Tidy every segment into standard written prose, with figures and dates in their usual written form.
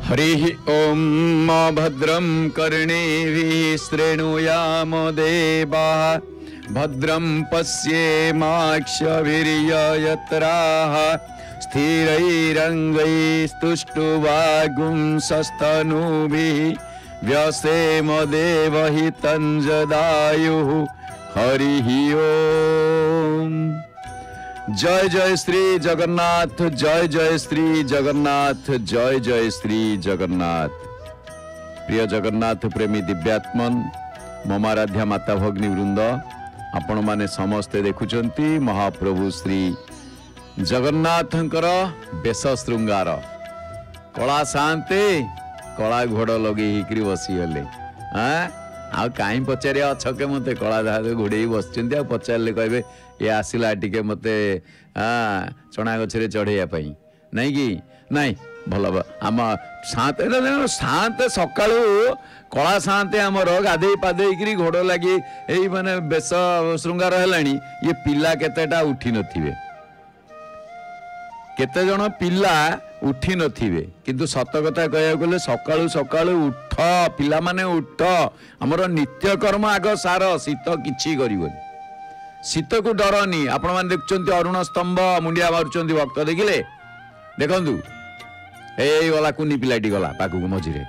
हरिः ॐ भद्रं कर्णेभिः शृणुयाम देवाः भद्रं पश्येमाक्षभिर्यजत्राः स्थिरैरङ्गैस्तुष्टुवागुंसस्तनूभिः व्यसेम देवहितं जदायुः हरिः ॐ। जय जय श्री जगन्नाथ, जय जय श्री जगन्नाथ, जय जय श्री जगन्नाथ। प्रिय जगन्नाथ प्रेमी दिव्यात्मन ममाराध्या माता भगिनी वृंद आपण माने समस्ते देखुचंती महाप्रभु श्री जगन्नाथंकर बेश श्रृंगार कला शांति कला घोड़ लगे बसीगले आ कहीं पचारे अछ के मत कला घोड़े बस पचारे कहे ये आसला टिके मते चना गछरे चढ़ाई नहीं कि नहीं भल आम शांत शांत सकाळू कला शांति आमर गाधे पाधे घोड़ लगे यही माने बेश श्रृंगार है ये पिला केतेटा उठी नथिबे केते जन पिला उठी नथिबे किंतु सत कथा कहया गले सकाळू सकाळू उठ पिला माने उठ हमर नित्य कर्म आग सार शीत किछि करिवनी शीत को डरनी आपण मान देखुचंती अरुण स्तंभ मुंडिया मारुचंती भक्त देखिले देखंतु ए गला कुनी पिलाटी गला पाकु मझिरे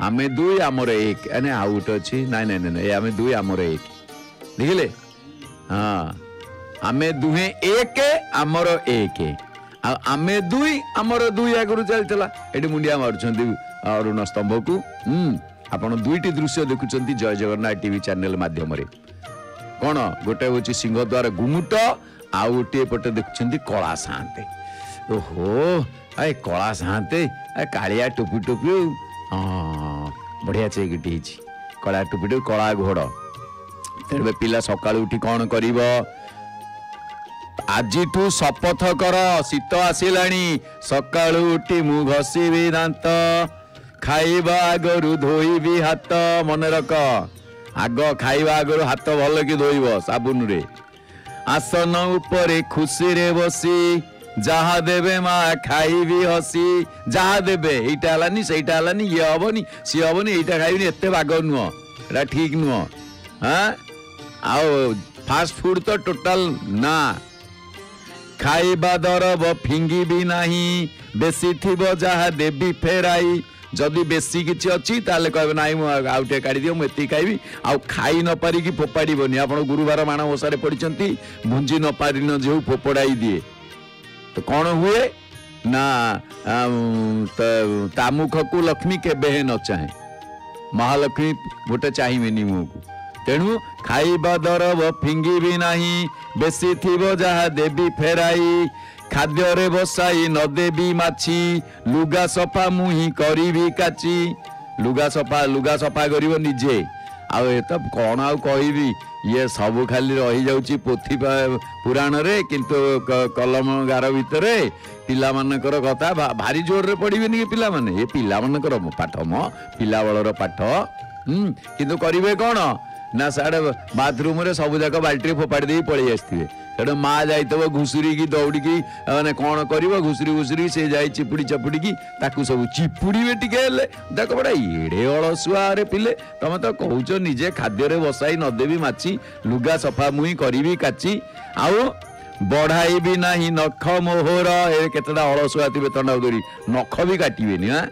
आमे दुई आमर एक अने आउट अछि नाइ नाइ नाइ आमे दुई आमर एक देखिले हां आमे दुहे एक आमर एक आमे दुई आमर दुई आगरु चलतला एडी मुंडिया मारुचंती अरुण स्तंभ को आपण दुईटी दृश्य देखुचंती जय जगन्नाथ टीवी चैनल माध्यम रे कौन गोटे हूँ सिंहद्वार गुमुट आउ गोटे पटे देखुं कला शांति ओहो आए कला शांति कालिया टोपी टोपी हाँ बढ़िया चेकटी कला टोपी टोपी कला घोड़ तेरे पिला सकाळू उठी कौन कर आज शपथ कर शीत आसिलानी सकाळू उठी मु घसीबी दांत खाइबा आगरू धोईबी हाथ मन रख आग खाइबा आगर हाथ भल कि धोइब साबुन रे आसन उपरे खुशी रे बसी जहा देबे माँ खाइबी हसी जहा देबे एटा हलानी सेटा हलानी ये हबनी सी हबनी एटा खाइबनी एते बाग नुह एटा ठीक नुह हाँ आओ फास्ट फूड तो टोटल ना खाइबा दरब फिंगी भी नाही बेसी थिबो जहा देबी फेराई जदि बेसी किसी अच्छी ताले कहबे नाई मु आउटे काढी दियो मु एती खाइबी आ खाई न पारी कि फोपाड़ीबनी आपण गुरुवार माण ओसारे पड़िचंती भुंजी न पारी न जेउ फोपड़ाई दिए तो कौन हुए ना ता मुख को लक्ष्मी केबे न चाहे महालक्ष्मी गोटे चाहिबेनी मुह को तेणु खाइबा दरब फिंगी भी नाही बेसी थिबो जहा देबी फेराई खाद्य रे बसाई न देबी माछी लुगा सफा मुही करी काची लुगा सफा करिवो निजे आउ ए तो कौन आउ कहबी ये सब खाली रही जाउची पोथी पुराण रे किंतु कलम गार भितरे पिला मानकर कथा भारी जोर रे पढ़िबेनी कि पिला माने ये पिला मानकर पाठ म पिला बळर पाठ किंतु करिवे कौन ना साडे बाथरूम रे सब जाक बाल्टी फोपाड़ी दे पड़े आसथिबे सेडे माँ जाइतब घुसुरी की दौड़ी की माने कौन करिवो घुसुरी घुसुरी से जाई चिपुड़ी चपुड़ी की ताकू सब चिपुड़ीबे टिके हेले देख बड़ा एड़े अलसुआ रे पिले तमे तो कहूच निजे खाद्य रे बसाई न देबी माछी लुगा सफा मुही करिबी काची आउ बढ़ाई भी नाही नख मोहर ए केतडा अलसुआ थिबे तंडाउदरी नख भी काटिबेनी हां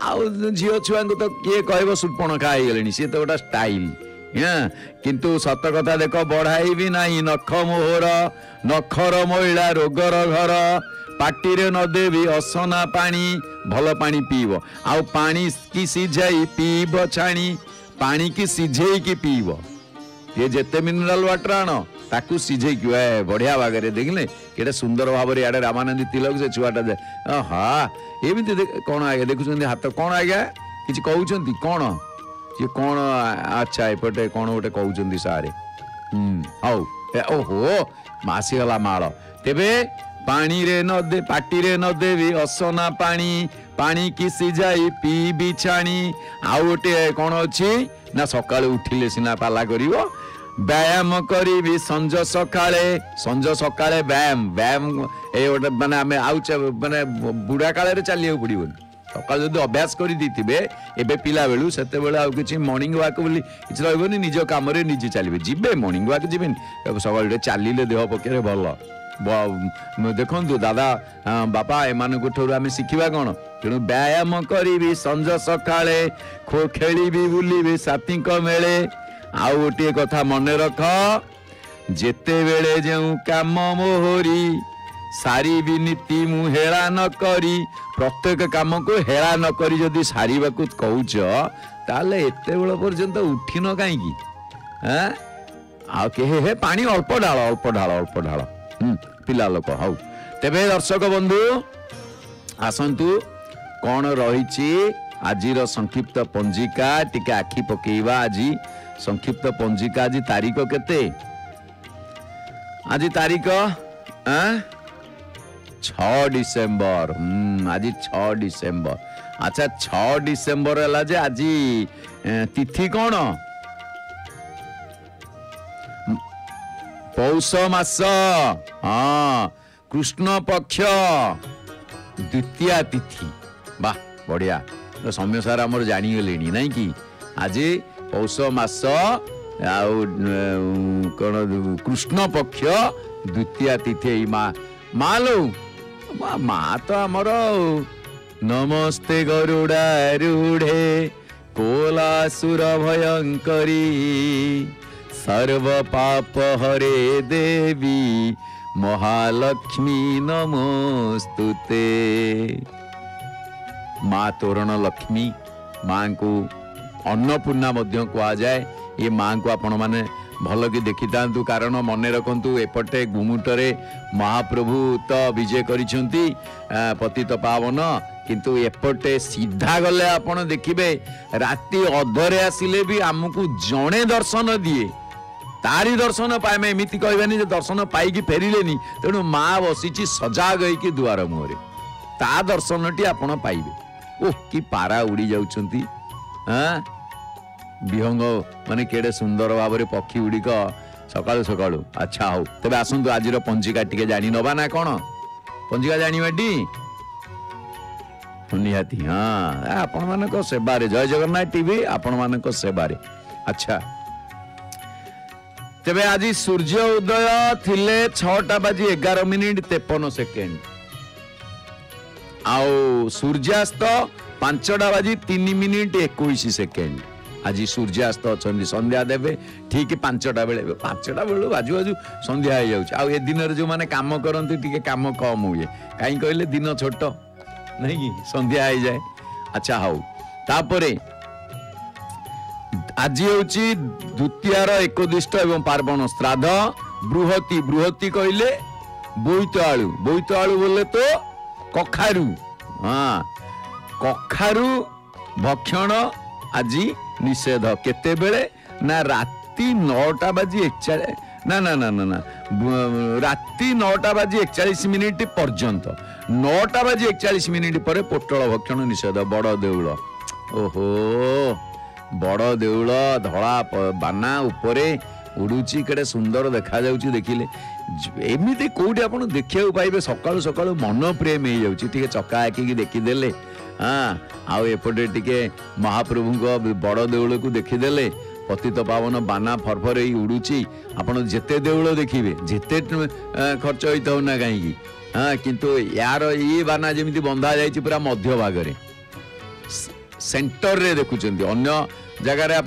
आउ झियो छुआ को तो किए कहबो सुपण खाई गेलेनी से तो गोटा स्टाइल किंतु सत कथा देख बढ़ाई भी नाही नख मोहर नखर महिला रोगर घर पाटी रे न देवी असना पानी भल पानी पीब आउ पानी की सिझाई पीब छाणी पानी की सिझेई की पीब ये जेते मिनरल वाटर आण ताकू सिझे कि बढ़िया भागे देखिले केटे सुंदर भाव में इे रामानंदी तिलक से छुआटा जाए हाँ एमती कौन आज्ञा देखुं हाथ कौन आज्ञा कि कहते कौन ये कौन अच्छा एपटे कौन गोटे कहते सारे हाउ ओहो आसीगला माल तेबे पानी रे न दे पाटी रे न देवी असना पानी पानी की सिझाई पीबी छाणी आउ गोटे कौन अच्छी ना सकाळु उठिले सिना पाला करिवो व्यायाम करी संज सकाळे व्यायाम व्यायाम ए गोटे माने आमे आउ माने बुढ़ा काले चलिया पड़ो सकाल जब अभ्यास कर एबे पिला बेलू से कि मॉर्निंग वॉक बोली किसी रही निज कम निजे चलिए जीवे मॉर्निंग वॉक जी सकाल चलिए देह पक्षे भल देखु दादा बापा एम आम शिखा कौन तेणु व्यायाम करी संज सकाळे खेली बुली साथी मेले आउ गोटे कथा मन रख जेते बेले जो काम मोहरी सारी भी नीति मु हेला न करी प्रत्येक काम को हेला न करी जदि सारी कहूच ताले एते बेल पर्यंत उठिन कहीं हे पानी अल्प ढाल पिला लोक हाउ तेबे दर्शक बंधु आसंतु कौन रही आजिर संक्षिप्त पंजिका टिके आखि पकेवा आज संक्षिप्त पंजिका आज तारीख केते आज तारीख 6 डिसेम्बर आज 6 डिसेम्बर अच्छा 6 डिसेम्बर है जे आज तिथि कौन पौष मास हाँ कृष्ण पक्ष द्वितीय तिथि वाह बढ़िया समय सारा आमर जानीगले ना कि आज पौष मास कौन कृष्ण पक्ष द्वितीय तिथि माँ लो माँ तो आमर नमस्ते गरुडारूढ़े कोलासुर भयंकरी सर्व पाप हरे देवी महालक्ष्मी नमोस्तुते माँ तोरण लक्ष्मी माँ को अन्नपूर्णा कह जाए ये माँ को आपण माने भल कि देखि तांतु कारण मन रखंतु एपटे गुमुटरे महाप्रभु तो विजय करिसेंती पतित पावन किंतु एपटे सीधा गले आपण देखिबे राति अधरे आसिले भी आमको जणे दर्शन दिए तारी दर्शन पाए एमती कहबानी जे दर्शन पाई फेरिलेनी तेणु माँ बसी सजाग होइकी दुआर मुहरे ता दर्शनटी आपण पाइबे ओह कि पारा उड़ी जाउछंती विहंग माने केड़े सुंदर भाव में पक्षी गुड़िक सकाळु सकाळु अच्छा हो तबे आसंतु आज पंजिका टिके जानी नबा ना कौन पंजिका जानिबाटी निहाती हाँ आपण मानक सेवारे जय जगन्नाथ टीवी आपण मानक सेवारे अच्छा तेबे आज सूर्य उदय थिले 6:11:53 आउ सूर्यास्त 5:03:21 आज सूर्यास्त अच्छा संध्या देवे ठीक 5टा बेले 5टा बेलू बाजू बाजू संध्या हो जाए ए दिन जो मैंने काम करते टे काम कम हुए कहीं कहले दिन छोट नहीं कि संध्या हो जाए अच्छा हाउ तापरे आज हूँ द्वितीयार एकदिष्ट एवं पार्वण श्राद्ध बृहति बृहति कहले बोईतालु बोले तो कखारू हाँ कखारू भक्षण आज निषेध केते बेले ना राति 9:41 ना ना ना ना ना राति 9:41 पर्यंत 9:41 पर पोटल भक्षण निषेध बड़ देउल ओहो बड़ देउल धड़ा बाना उपरे उड़ुची केड़े सुंदर देखा जाउची देखिले एमिति कोउठी आपण देखिया पाइबे सकाळु सकाळु मन प्रेम हो जाउची टिके चक्का आकी देखिदेले हाँ आउ एपटे टिके महाप्रभु को बड़ देउल को देखिदेले पतित पावन बाना फरफर उड़ुची आपण जेते देउल देखिबे जेते खर्च होता ना कहीं हाँ किंतु यार ये बाना जमी बंधा जाइए पूरा मध्य भागरे सेंटर रे देखुचंती अन्य जगार आप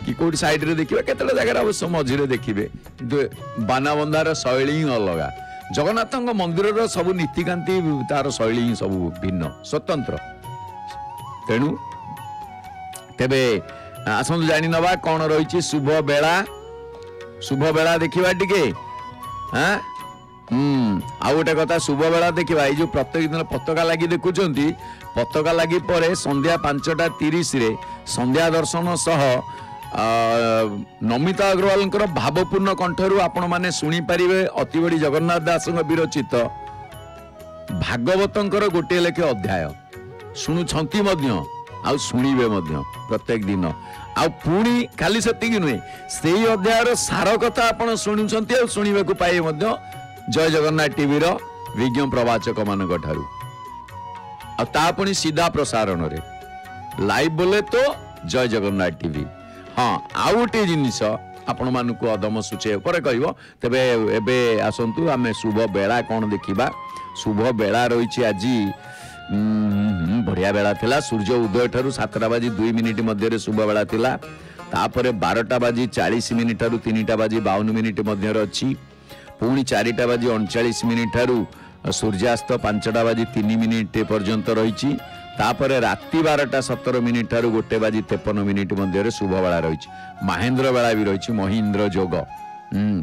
कि कौटी साइड रे देखिए केते जगह अवश्य मझिरे देखिए किंतु बाना बंधार शैली अलग जगन्नाथ मंदिर सब नीतिकांति तार शैली सब भिन्न स्वतंत्र तेणु तेबे आसंतु जानी नवा कौन रही शुभ बेला देखिबा टिके हाँ आ गोटे कथा शुभ बेला देखा ये जो प्रत्येक दिन पताका लगी देखुंट पताका लगी पर संध्या 5:30 संध्या दर्शन सह नमिता अग्रवाल भावपूर्ण कंठरू आपण माने शुणी पारे अति बड़ी जगन्नाथ दास विरचित भागवतंकर गोटे लेखे अध्याय शुणुछंती आ शुणिबे प्रत्येक दिन आ पुणी खाली सेति नुहे से अध्यायर सार कथा आपण शुणुछंती आ शुणिबा पाए जय जगन्नाथ टीवी रो विज्ञ प्रवाचक मान ठारू आपुणी सीधा प्रसारण रे लाइव बोले तो जय जगन्नाथ टीवी। हाँ आउ गोटे जिनिस आपण मानक अदम सूचे पर कह तेबे एबे आसंतु आमे शुभ बेला कौन देखिबा। शुभ बेला रही आज बढ़िया बेला थिला। सूर्य उदय ठारू 7:02 मध्य शुभ बेला थिला। तापरे 12:40 ठारू 3:52 मध्य अच्छी। पुणी 4:39 ठारू सूर्यास्त 5:03 पर्यंत रही। तापरे राति 12:17 ठारू 1:53 मध्य शुभ बेला रही। महेंद्र बेला भी रही महींद्र जोग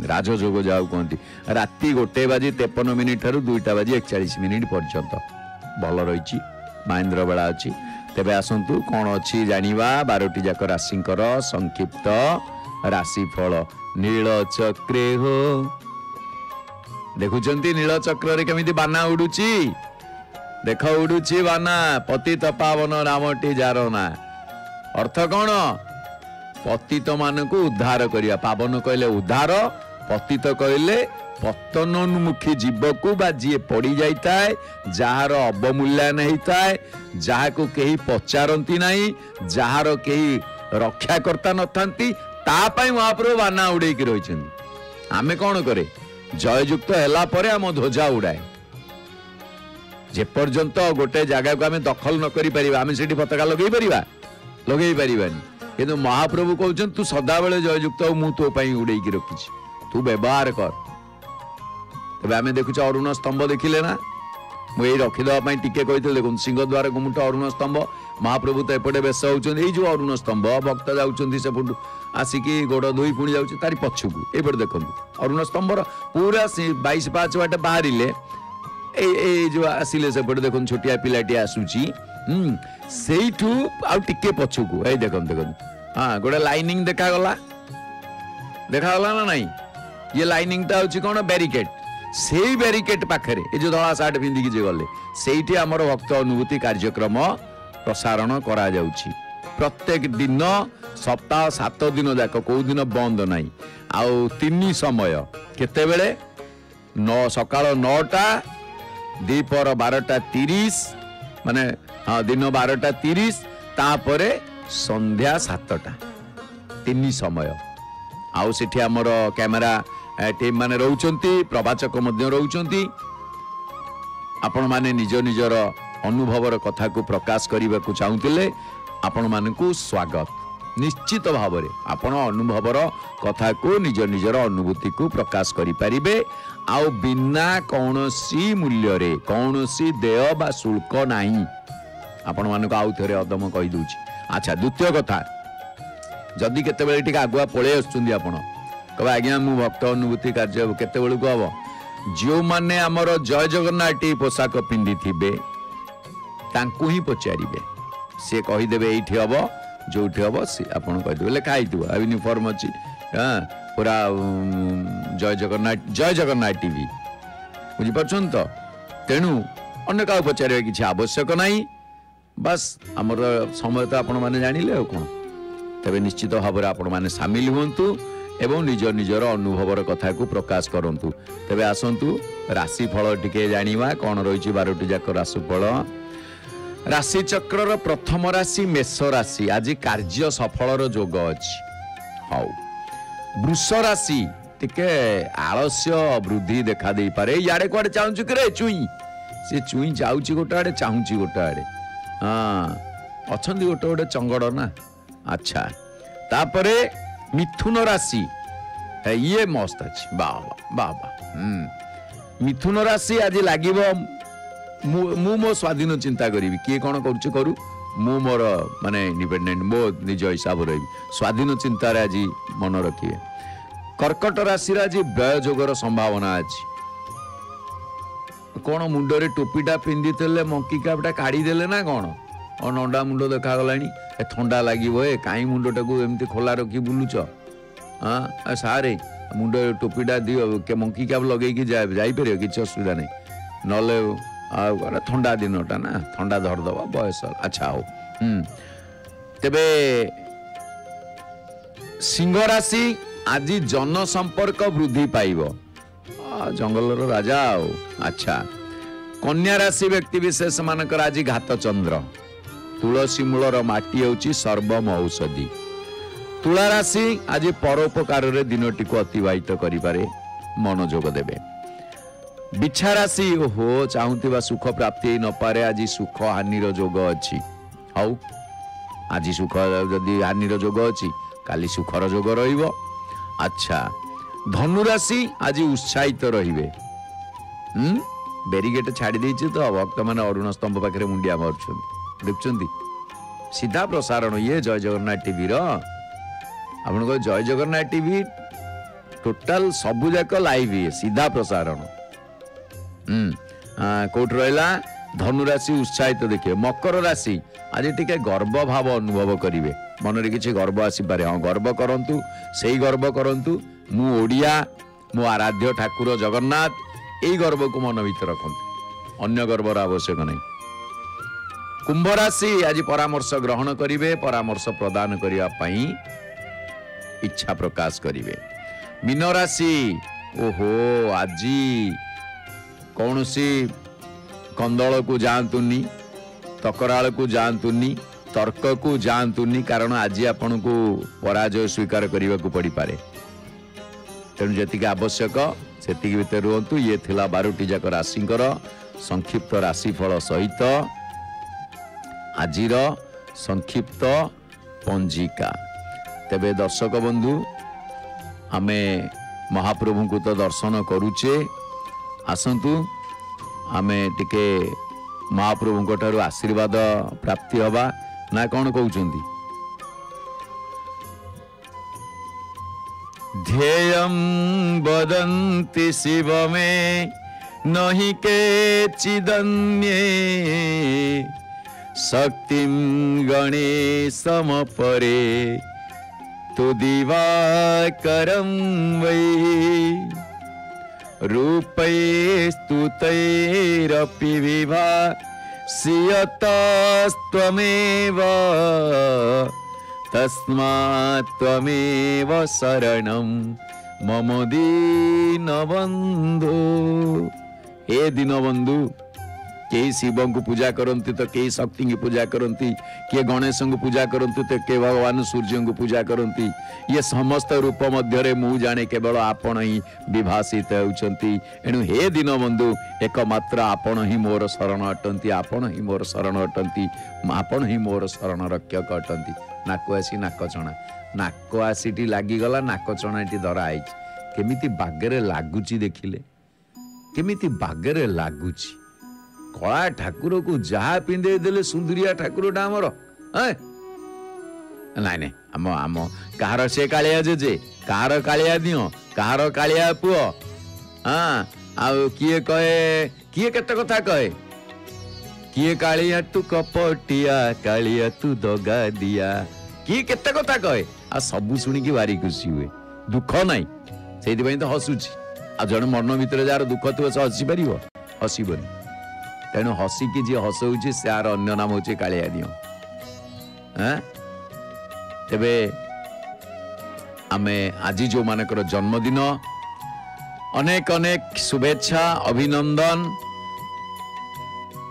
राजयोग जाऊ कहती। राति 1:53 ठारू 2:41 पर्यंत भल रही महेंद्र बेला अच्छी। तेबे आसंतु कौन अच्छी जानिबा 12टी जाक राशिंकर संक्षिप्त राशिफल। नील चक्रे हो देखुचंती नील चक्र रे केमिति बाना उडुची देख उडुची बाना पतित पावन नामटी जारना। अर्थ कौन पतित मान को उद्धार करिया। पावन कहले उद्धार पतित कहले पतनोन्मुखी जीव को बा जी पड़ी जाता है जार अवमूल्यान होता है जहा को कहीं पचारती नहीं जार कहीं रक्षाकर्ता नथांती तापाई महाप्रभु बाना उड़े की रही। आमे कौन करे जययुक्त हैला परे आम ध्वजा उड़ाए जे पर्यंत गोटे जगह को आमे दखल न करि परिबा आमे सेठी पताका लगेई परिबानी किंतु महाप्रभु कहउछन तू सदा बेले जययुक्त मु तो पई उड़े की रखिछि तू व्यवहार कर। तबे आमे देखुछ अरुण स्तंभ देखिले ना मुझे रखीदे टिके कही देखो सिंहद्वार गुमुट अरुण स्तंभ महाप्रभु तो एपटे बेस होती जो अरुण स्तंभ भक्त जाऊँच सेपटू आसिकी गोड़ धोई पुणी जाऊँ तारी पछकू एपटे देखो अरुण स्तंभर पूरा 22 पाँच बाटे बाहर जो आसिले सेपटे देखो छोटिया पिलाटी आसूची सेठू आउ टिके पछकू ए देखो देखो हाँ गोटे लाइनिंग देखागला ना नहीं ये लाइनिंग टा हूँ कौन बैरिकेड से बैरिकेड पाखे ये जो धला सार्ट पिंधिकी जे गले से आमर भक्त अनुभूति कार्यक्रम प्रसारण करा जाउछि। प्रत्येक दिन सप्ताह 7 दिन जाक कौ दिन बंद नहीं आउ 3 समय केते बेले सकाळ 9टा दीपर 12:30 माने हाँ दिन 12:30 तापरे संध्या 7टा 3 समय आउ सेठी आमर कैमेरा टीम माने रहउचंती प्रवाचक मध्य रहउचंती आपण माने निज निजर अनुभवर कथा को प्रकाश करने को चाहूतिले आपण मानकु स्वागत। निश्चित भाव में आपण अनुभवर कथा को निज निजर अनुभूति को प्रकाश करि परिबे आउ बिना कौनसी मूल्य रे कौनसी देय बा शुल्क नाही आपण मानकु आउ थरे अदम कहि दूची। अच्छा द्वितीय कथा जदि केते बेले टिक आगुआ पळे आछुंदी आपण कबे आज्ञा मु भक्त अनुभूति कार्य केते बेलू को हम जो माने आमर जय जगन्नाथ पोशाक पिंधि थिबे तांकु ही पचारिबे से कहीदेवे ये हम जो हम सी आपड़ कहीदेवे लिखाई यूनिफॉर्म अच्छी हाँ पूरा जय जगन्नाथ टीवी बुझीपार तो तेणु अन्य क्या पचारे किसी आवश्यक नहीं बस आमर समय तो आपण मैंने जानिले कौन तेरे निश्चित भाव में आपण मैंने सामिल हुंतु एवं निज निजर अनुभवर कथा को प्रकाश करंतु। तेबे आसंतु राशिफल टिके जानिबा कौन रही 12टी जाक राशिफल। राशि चक्र प्रथम राशि मेष राशि आज कार्य सफल जोग अच्छी। हाउ वृष राशि टिके आलस्य वृद्धि देखा दे पारे याडे कुआडे चाहूँ कि चुई सी चुई जाऊँगी गोटे आड़े चाहूँगी गोटे आड़े हाँ अच्छा गोटे गोटे चंगड़ ना। अच्छा तापरे मिथुन राशि ये मस्त अच्छी बाबा बाबा मिथुन राशि आज लगे मु मो स्वाधीन चिंता करी किए कौन करू मु मोर माने इंडिपेंडेंट मो निज हिसाब रही स्वाधीन चिंतार आज मन रखिए। कर्कट राशि आज व्यय जोगर संभावना अच्छी कौन मुंडरे टोपीटा पिंधि मंकी कैपटा काढ़ीदेले ना कौन और नंडा मुंड देखा गला थंडा लगे कहीं मुंडटा को एमती खोला रखी बुलुच हाँ सारे मुंड टोपीटा दियो के मंकी कैप लगे जापर किसी असुविधा नहीं ना थंडा दिनटा ना थंडा धरदबा बयस। अच्छा हो तेबे सिंह राशि आज जनसंपर्क वृद्धि पाइब जंगल राजा आओ। अच्छा कन्या राशि व्यक्ति विशेष मानकर आज घात चंद्र तुलसी मूलर माटी होची सर्वम औषधि। तुला राशि आज परोपकार दिनटी को अतिवाहित करिपारे मनोयोग देवे। बिछा राशि ओहो चाहूथिबा सुख प्राप्ति न पारे आज सुख हानिर जोग अछि। हाउ आज सुख जदि हानिर जोग अछि काली सुखर जोग रहिबो। अच्छा धनु राशि आज उत्साहित रहिबे। बेरिगेट छाड़ी देछि तो भक्त माने अरुण स्तंभ पाखरे मुंडिया मारुछन्ति देखुछन्ति सीधा प्रसारण ये जय जगन्नाथ टीवी रो आपण को जय जगन्नाथ टीवी टोटल सबु जाक लाइव ये सीधा प्रसारण। कोट रहिला धनु राशि उत्साहित देखिए। मकर राशि आज टिके गर्व भाव अनुभव करिवे मन रे किछि गर्व आसी पारे। हां गर्व करंतु सेही गर्व करंतु मु ओडिया मो आराध्य ठाकुर जगन्नाथ एई गर्व को मन भीतर रखंतु अन्य गर्वर आवश्यक नहीं। कुंभ राशि आज परामर्श ग्रहण करिवे परामर्श प्रदान करिया पई इच्छा प्रकाश करिवे। मीन राशि ओहो आज कौनसी कंदल को जातुनी तकराल को जातुनी तर्क को जातुनी कारण आज आपन को पराजय स्वीकार करने को पड़ पारे। तेणु जी आवश्यक से भीतर रुहतु। ये थिला 12टी जाक राशिंकर संक्षिप्त राशिफल सहित आजिर संक्षिप्त पंजिका। तेबे दर्शक बंधु आमे महाप्रभु को तो दर्शन करुचे आसंतु आमे टिके महाप्रभु को ठारू आशीर्वाद प्राप्ति हवा ना कौन कहउचंदी। ध्येयं वदन्ति शिव में नहि के चिदन्ये शक्तिं गणेशम परे तु दिवाकरं वै रूपै स्तुतैरपि विभास्यतस्त्वमेव तस्मात् त्वमेव शरणं मम दीनबन्धु। हे दीनबंधु के शिव को पूजा करती तो के शक्ति की पूजा करती किए गणेश को पूजा करती तो के भगवान सूर्य को पूजा करती। ये समस्त रूप मध्य मु जाने केवल आपण ही विभाषित होती। एणु हे दीनबंधु एकमात्र आपण ही मोर शरण अटंती आपण ही मोर शरण अटंती आपण ही मोर शरण रक्षक अटंती। नाक आसी नाकचणा नाक आसीटी लागिगला नाकचणाटी धरा आई केमिति बागरे लागुची देखिले केमिति बागरे लागुची। कला ठाकुर को जहा पिंदे देले सुंदरिया ठाकुर आमर नाई नाई आम आम कहार से कालिया जेजे कहार कालिया दियो कहार कालिया पुओ। हाँ आ किए कहे किए केते कथा कहे किए कालिया तू कपटिया कालिया तू दगा दिया किए केते कथा कहे आ सबु सुनिकी भारी खुशी हुए दुख नाई से तो हसुची। आ जन मन भीतर जार दुख थो से हसी पार हसबनी। तेणु हसिकी जी हसौची से आर अन्य नाम हूँ कालिया दियो। तेबे आमे आज जो मानकर जन्मदिन अनेक अनेक शुभेच्छा अभिनंदन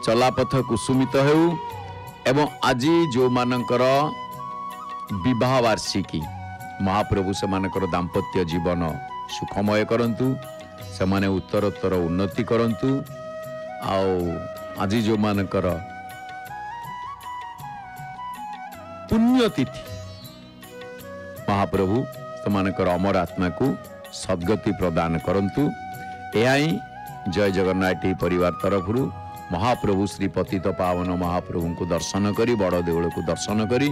चलापथ कुसुमित हो एवं आज जो मानकर विवाह वार्षिकी महाप्रभु से मानकर दाम्पत्य जीवन सुखमय करंतु से माने उत्तरोत्तर उन्नति करंतु। आओ आज जो मानकर पुण्यतिथि महाप्रभु से अमर आत्मा को सद्गति प्रदान करंतु। यही जय जगन्नाथ परिवार तरफ महाप्रभु श्री पतित पावन महाप्रभु को दर्शन करी बड़ देवल को दर्शन करी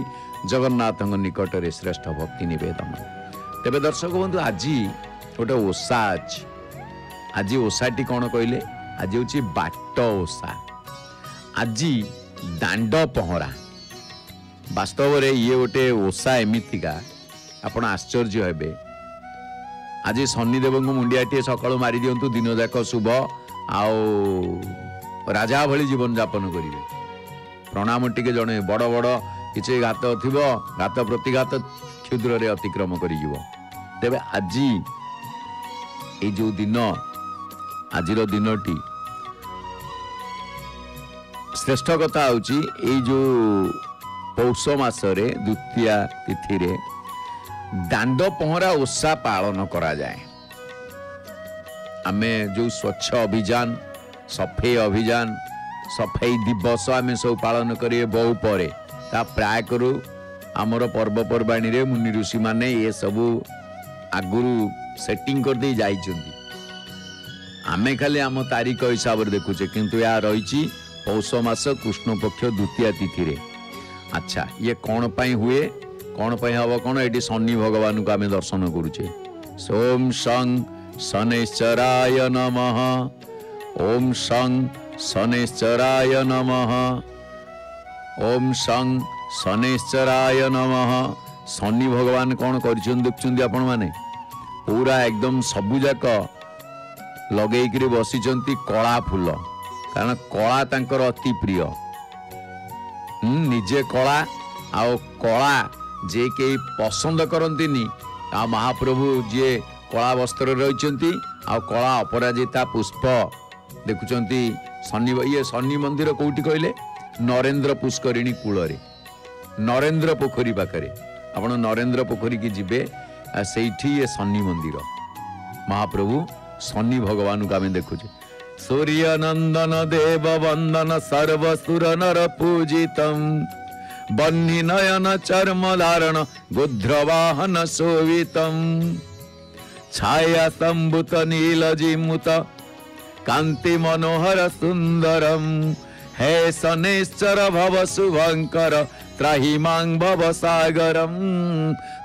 जगन्नाथ निकट में श्रेष्ठ भक्ति निवेदन। तेबे दर्शक बंधु आज गोटे ओषा अच्छी आज ओषाटी कौन कहले आज हूँ बाट ओषा आज दांड पहरा वास्तव रे ये गोटे ओषा एमितिका आपण आश्चर्य हेबे। आज शनिदेव को मुंडियाटे सकाळु मारी दियंतु दिन जाक शुभ आओ राजा भली जीवन यापन करिवे। प्रणाम टिके जणे बड़ बड़ किछि घात थिबो घात प्रतिघात क्षुद्र रे अतिक्रम करि जीवो। तेबे आज ए जो दिन आजिर दिनटी श्रेष्ठ कथा हूँ ये जो पौष मासरे द्वितीया तिथि रे दांड पहरा ओषा पालन करा जाए। आमे जो स्वच्छ अभियान सफाई अभियान सफाई दिवस आमे सब पालन करिए बहु परे ता प्राय करू आमर पर्वपर्वाणी रे मुनि ऋषि माने ये सबू आगुरु सेटिंग कर दे जाइछंती। आमे खाली आम तारीख हिसाब से देखुचे किंतु या रही पौष मास कृष्ण पक्ष द्वितीय तिथि रे। अच्छा ये कौन पाई हुए कौन पाई हवा कौन ये शनि भगवान को आम दर्शन करुचे। सोम शं शनैश्चराय नमः ओम शं शनैश्चराय नमः ओम शं शनैश्चराय नमः। शनि भगवान कौन कर देखुं आपण मैंने पूरा एकदम सबुजाक लगे बसी कला फूल कारण कला तांकर अति प्रिय निजे कला आउ कला जे कई पसंद करंतिनी आ महाप्रभु जे कला वस्त्र रही आ कला अपराजिता पुष्प देखुंती शनि ये शनि मंदिर कौटी कहले नरेंद्र पुष्करिणी कूल नरेंद्र पोखरी पाखे आपण नरेंद्र पोखरी की जीवे सेठी ये शनि मंदिर महाप्रभु शनि भगवान को आम देखुचे। सूर्य नंदन देव वंदन सर्वसुर नर पूजितम बन्ही नयन चर्म धारण गुध्रवाहन शोभितम छाया संभुत नीलजिमुत कांति मनोहर सुंदरम हे शनैश्चर भव शुभंकर त्राहि मां भव सागरम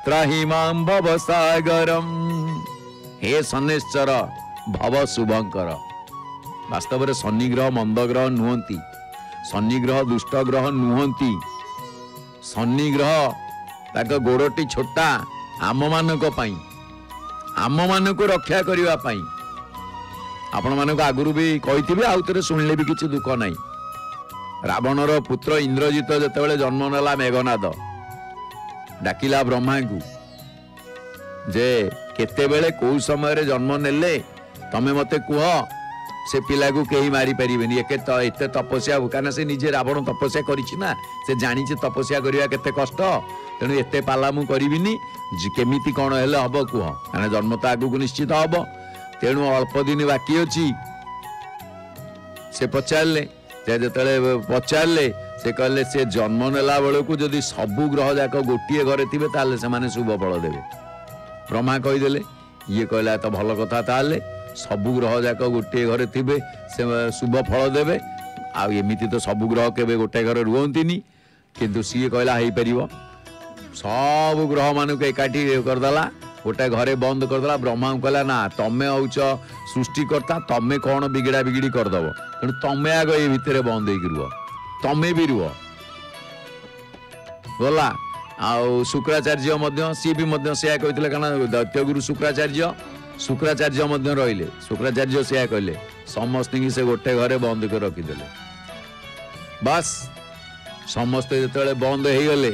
त्राहि मां भव सागरम। हे शनैश्चर भव शुभंकर वास्तव में शनि ग्रह मंद ग्रह नुहंती शनि ग्रह दुष्ट ग्रह नुहंती शनि ग्रह ताक गोड़टी छोटा आम मानक पई आम मानक रक्षा करिवा पई आपण मानक आगुरु भी कहिथिबे आउ तरे सुनले भी किछि दुख नाही। रावणर पुत्र इंद्रजित जेतेबेले जन्म नेला मेघनाद डाकिला ब्रह्मा को जे केतेबेले को समय जन्म नेले तमे मते कुह से पिला को कहीं मारी पारिबेनी एते तपस्या कारण से निजे रावण तपस्या करिछि ना से जानी तपस्या करिया केते कष्ट तेणु एते पाला मु करिबिनी केमिति कोन हेले हबो कुह कारण जन्म तो आगु को निश्चित हबो तेणु अल्प दिन बाकी अछि। से पचारले जेतेले पचारले से कहले से जन्म नेला बेले को जदि सबु ग्रह जाक गोटिए घरे थिबे ताले से माने शुभ फल देबे। ब्रह्मा कहीदेले ये कहला तो भल कथा ताले सबु ग्रह जाक गोटे घरे थिबे से शुभ फल देबे आमिति तो सबु ग्रह केबे गोटे घर रुहंतिनी किंतु सी कहला हेई परिबो सब ग्रह मानक एकाठी करदेला गोटे घरे बंद करदेला। ब्रह्मा कहला ना तमे होउच सृष्टिकर्ता तमे कौन बिगड़ा बिगिड़ी करदब तेणु तमे आग ये भितर बंद होकर रुह तमे भी रुह गला। आउ शुक्राचार्य सी भी से कहते कारण दैत्य गुरु शुक्राचार्य रहिले शुक्राचार्य से कहले समस्त से गोटे घरे बंद कर रखीदे बस समस्ते जो बंद हो गले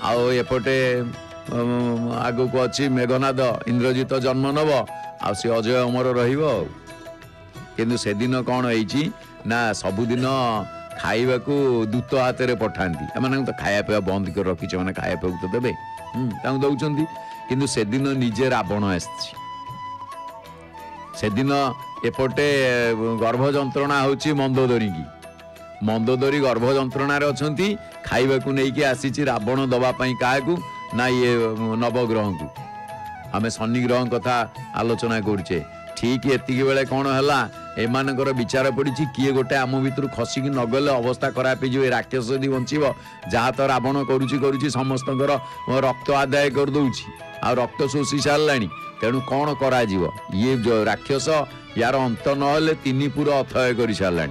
आपटे आगु को अच्छी मेघनाद इंद्रजित जन्म नब आ सी अजय अमर रु से दिन कौन है ना सबुदिन खाइबा को दूत हाथ में पठाती एम तो खाया पीवा बंद कर रखी मैंने खाया पीवा तो देवे दौरान किंतु से दिन निजे रावण आसी से दिन एपटे गर्भ जंत्रणा होची मंदोदरी की मंदोदरी गर्भ जंत्रणा अच्छा खाइबा को लेकिन आसी रावण दवापाई क्या ना ये नवग्रह को आम शनि ग्रह कथा आलोचना करुचे ठीक एतिकी बेले कौन है एमानकर विचार पड़ी किए गोटे आम भितर खसिकी नगले अवस्था खराब हो राक्षस यदि बंचब जहाँ तो रावण करुची समस्त रक्त आदाय कर दौची आ रक्त शोषी सारा तेणु कौन करा ये जो राक्षस यार अंत नहले तीन पुर अथय कर सारा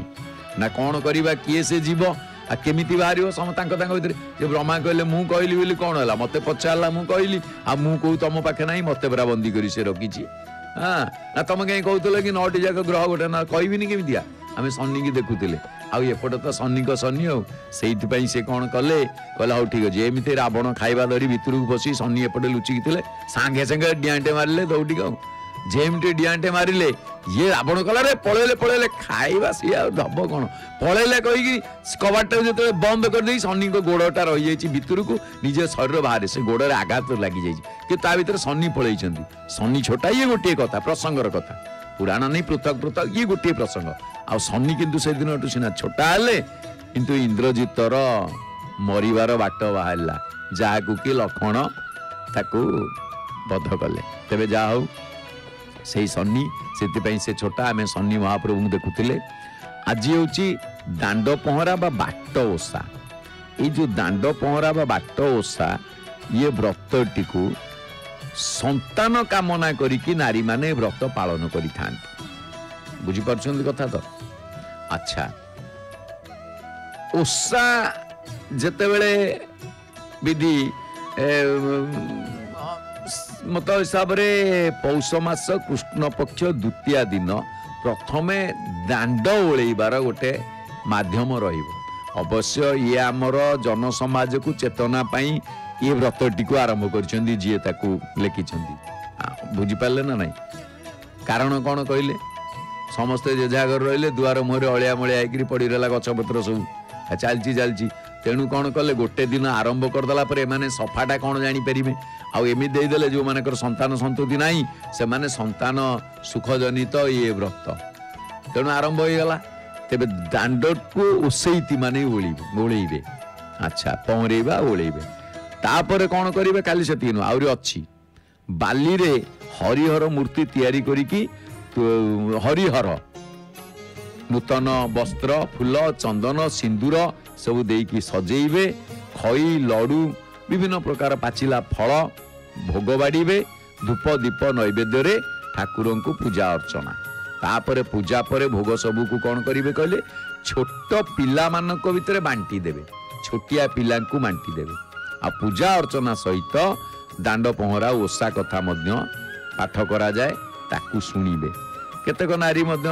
ना कौन करवा किए से जीव आ केमिति बाहर भर जे ब्रह्मा कहले मु कहली बोली कौन है मत पचारा मु कहली आ मु कहू तुम पाखे ना मत पूरा बंदी कर से रखी हाँ ना तुम कहीं कहते कि 9टी जाक ग्रह गोटे ना कहबिनी केमितिया आम शनि की देखुले आउटे तो शनि को शनि आईपाई से कौन कले कहला हूँ ठीक अच्छे एमती रावण खाइबा धरी भितर को पशि शनि एपटे लुचिकी थे सांगे सांगे डिआटे मारे दौड़ी जेमटे डिआंटे मारिले ये रावण कला रे पळेले पळेले खाइबा सी आ दब कोन पळेले कहि कबाट जो बंद कर दे सन्नी को गोड़टा रही जाइछि भितर को निजे शरीर बाहर से गोड़ रे आघात लागि जाइछि कि ता भीतर सन्नी पळैछंती सन्नी छोटा ये गोटे कथा प्रसंगर कथा पुराण नहीं पृथक पृथक ये गोटे प्रसंग आ सन्नी किंतु से दिन सिना छोटा हेले किंतु इंद्रजितर मरिबार बाट बाहरला जाकू कि लक्ष्मण ताकू बध कले तेबे जा हो से सन्नी से छोटा आम सन्नी महाप्रभु देखुले आज हूँ दांड पहरा बा बाट ओषा ये जो दांड पहरा बा बाट ओषा ये व्रतटी को संतान कामना करिकी नारी माने व्रत पालन करि बुझी पारछन कथा तो अच्छा ओषा जेते बेले विधि मत हिसाब रे पौष मास कृष्ण पक्ष द्वितीय दिन प्रथमे दांड ओळेबार गोटे माध्यम रहिबो अवश्य ये आमर जन समाज को चेतना पाई ये व्रतटी को आरंभ करछंदी जे ताकू लेखिछंदी बुझी पाले ना नहीं कारण कौन कहले समस्ते जे जागर रहिले दुआर मुहरे अलिया मलिया आइकरी पड़ी रहला गछपत्र सब चलची तेणु कौन कले गोटे दिन आरंभ करदेला पर एमाने सफाटा कौन जानी परिबे आउ एमि देदेले जो मानकर संतान संतति नाही से माने संतान सुखजनित ये व्रत तेणु आरंभ हो गला तेबे दांड को ओसैती माने ओळेइबे अच्छा पहरेबा ओळेइबे तापर कौन करिवे काली सेती नु आउरी अछि बाली रे हरिहर मूर्ति तैयारी करिकी हरिहर नूतन वस्त्र फूल चंदन सिंदूर सब देकी सजेइबे खई लडू विभिन्न प्रकार पाचिला फल भोग बाड़ीबे धूप दीप नैवेद्य रे ठाकुर को पूजा अर्चना तापरे पूजा परे भोग सबू को कौन करिवे कहले छोट पिला मानक भितर बांटी देबे छोटिया पिला को बांटी देबे आ पूजा अर्चना सहित दांड पहरा ओषा कथा मध्य पाठ करा जाए ताकू सुनिबे केतेक नारी मध्य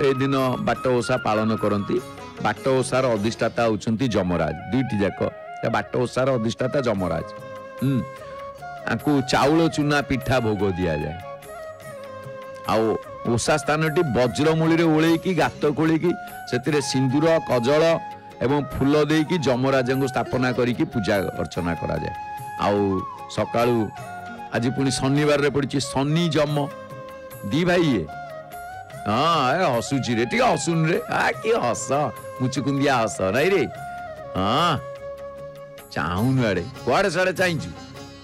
ए दिन बाट ओषा पालन करती बाट ओषार अधिष्ठाता होउछंती जमराज दुईटी जाक बाट ओषार अधिष्ठाता जमराज आकु चाउल चूना पिठा भोग दिया जाए आउ ओषा स्थानटी वज्रमूली रे ओळेकी गात खोलिकी सेतिरे सिंदूर कजल एवं फूल देकी जमराज को स्थापना करिकी पूजा अर्चना करा जाए आउ सकाळू आज पुणी शनिवार रे पड़ी शनि जम दी भाई ये हाँ हसुची रे ठीक हसुन रे कि हस मुचुकुंदिया हस नाई रे हाँ चाहून आड़े कुआड़े साड़े चाहचु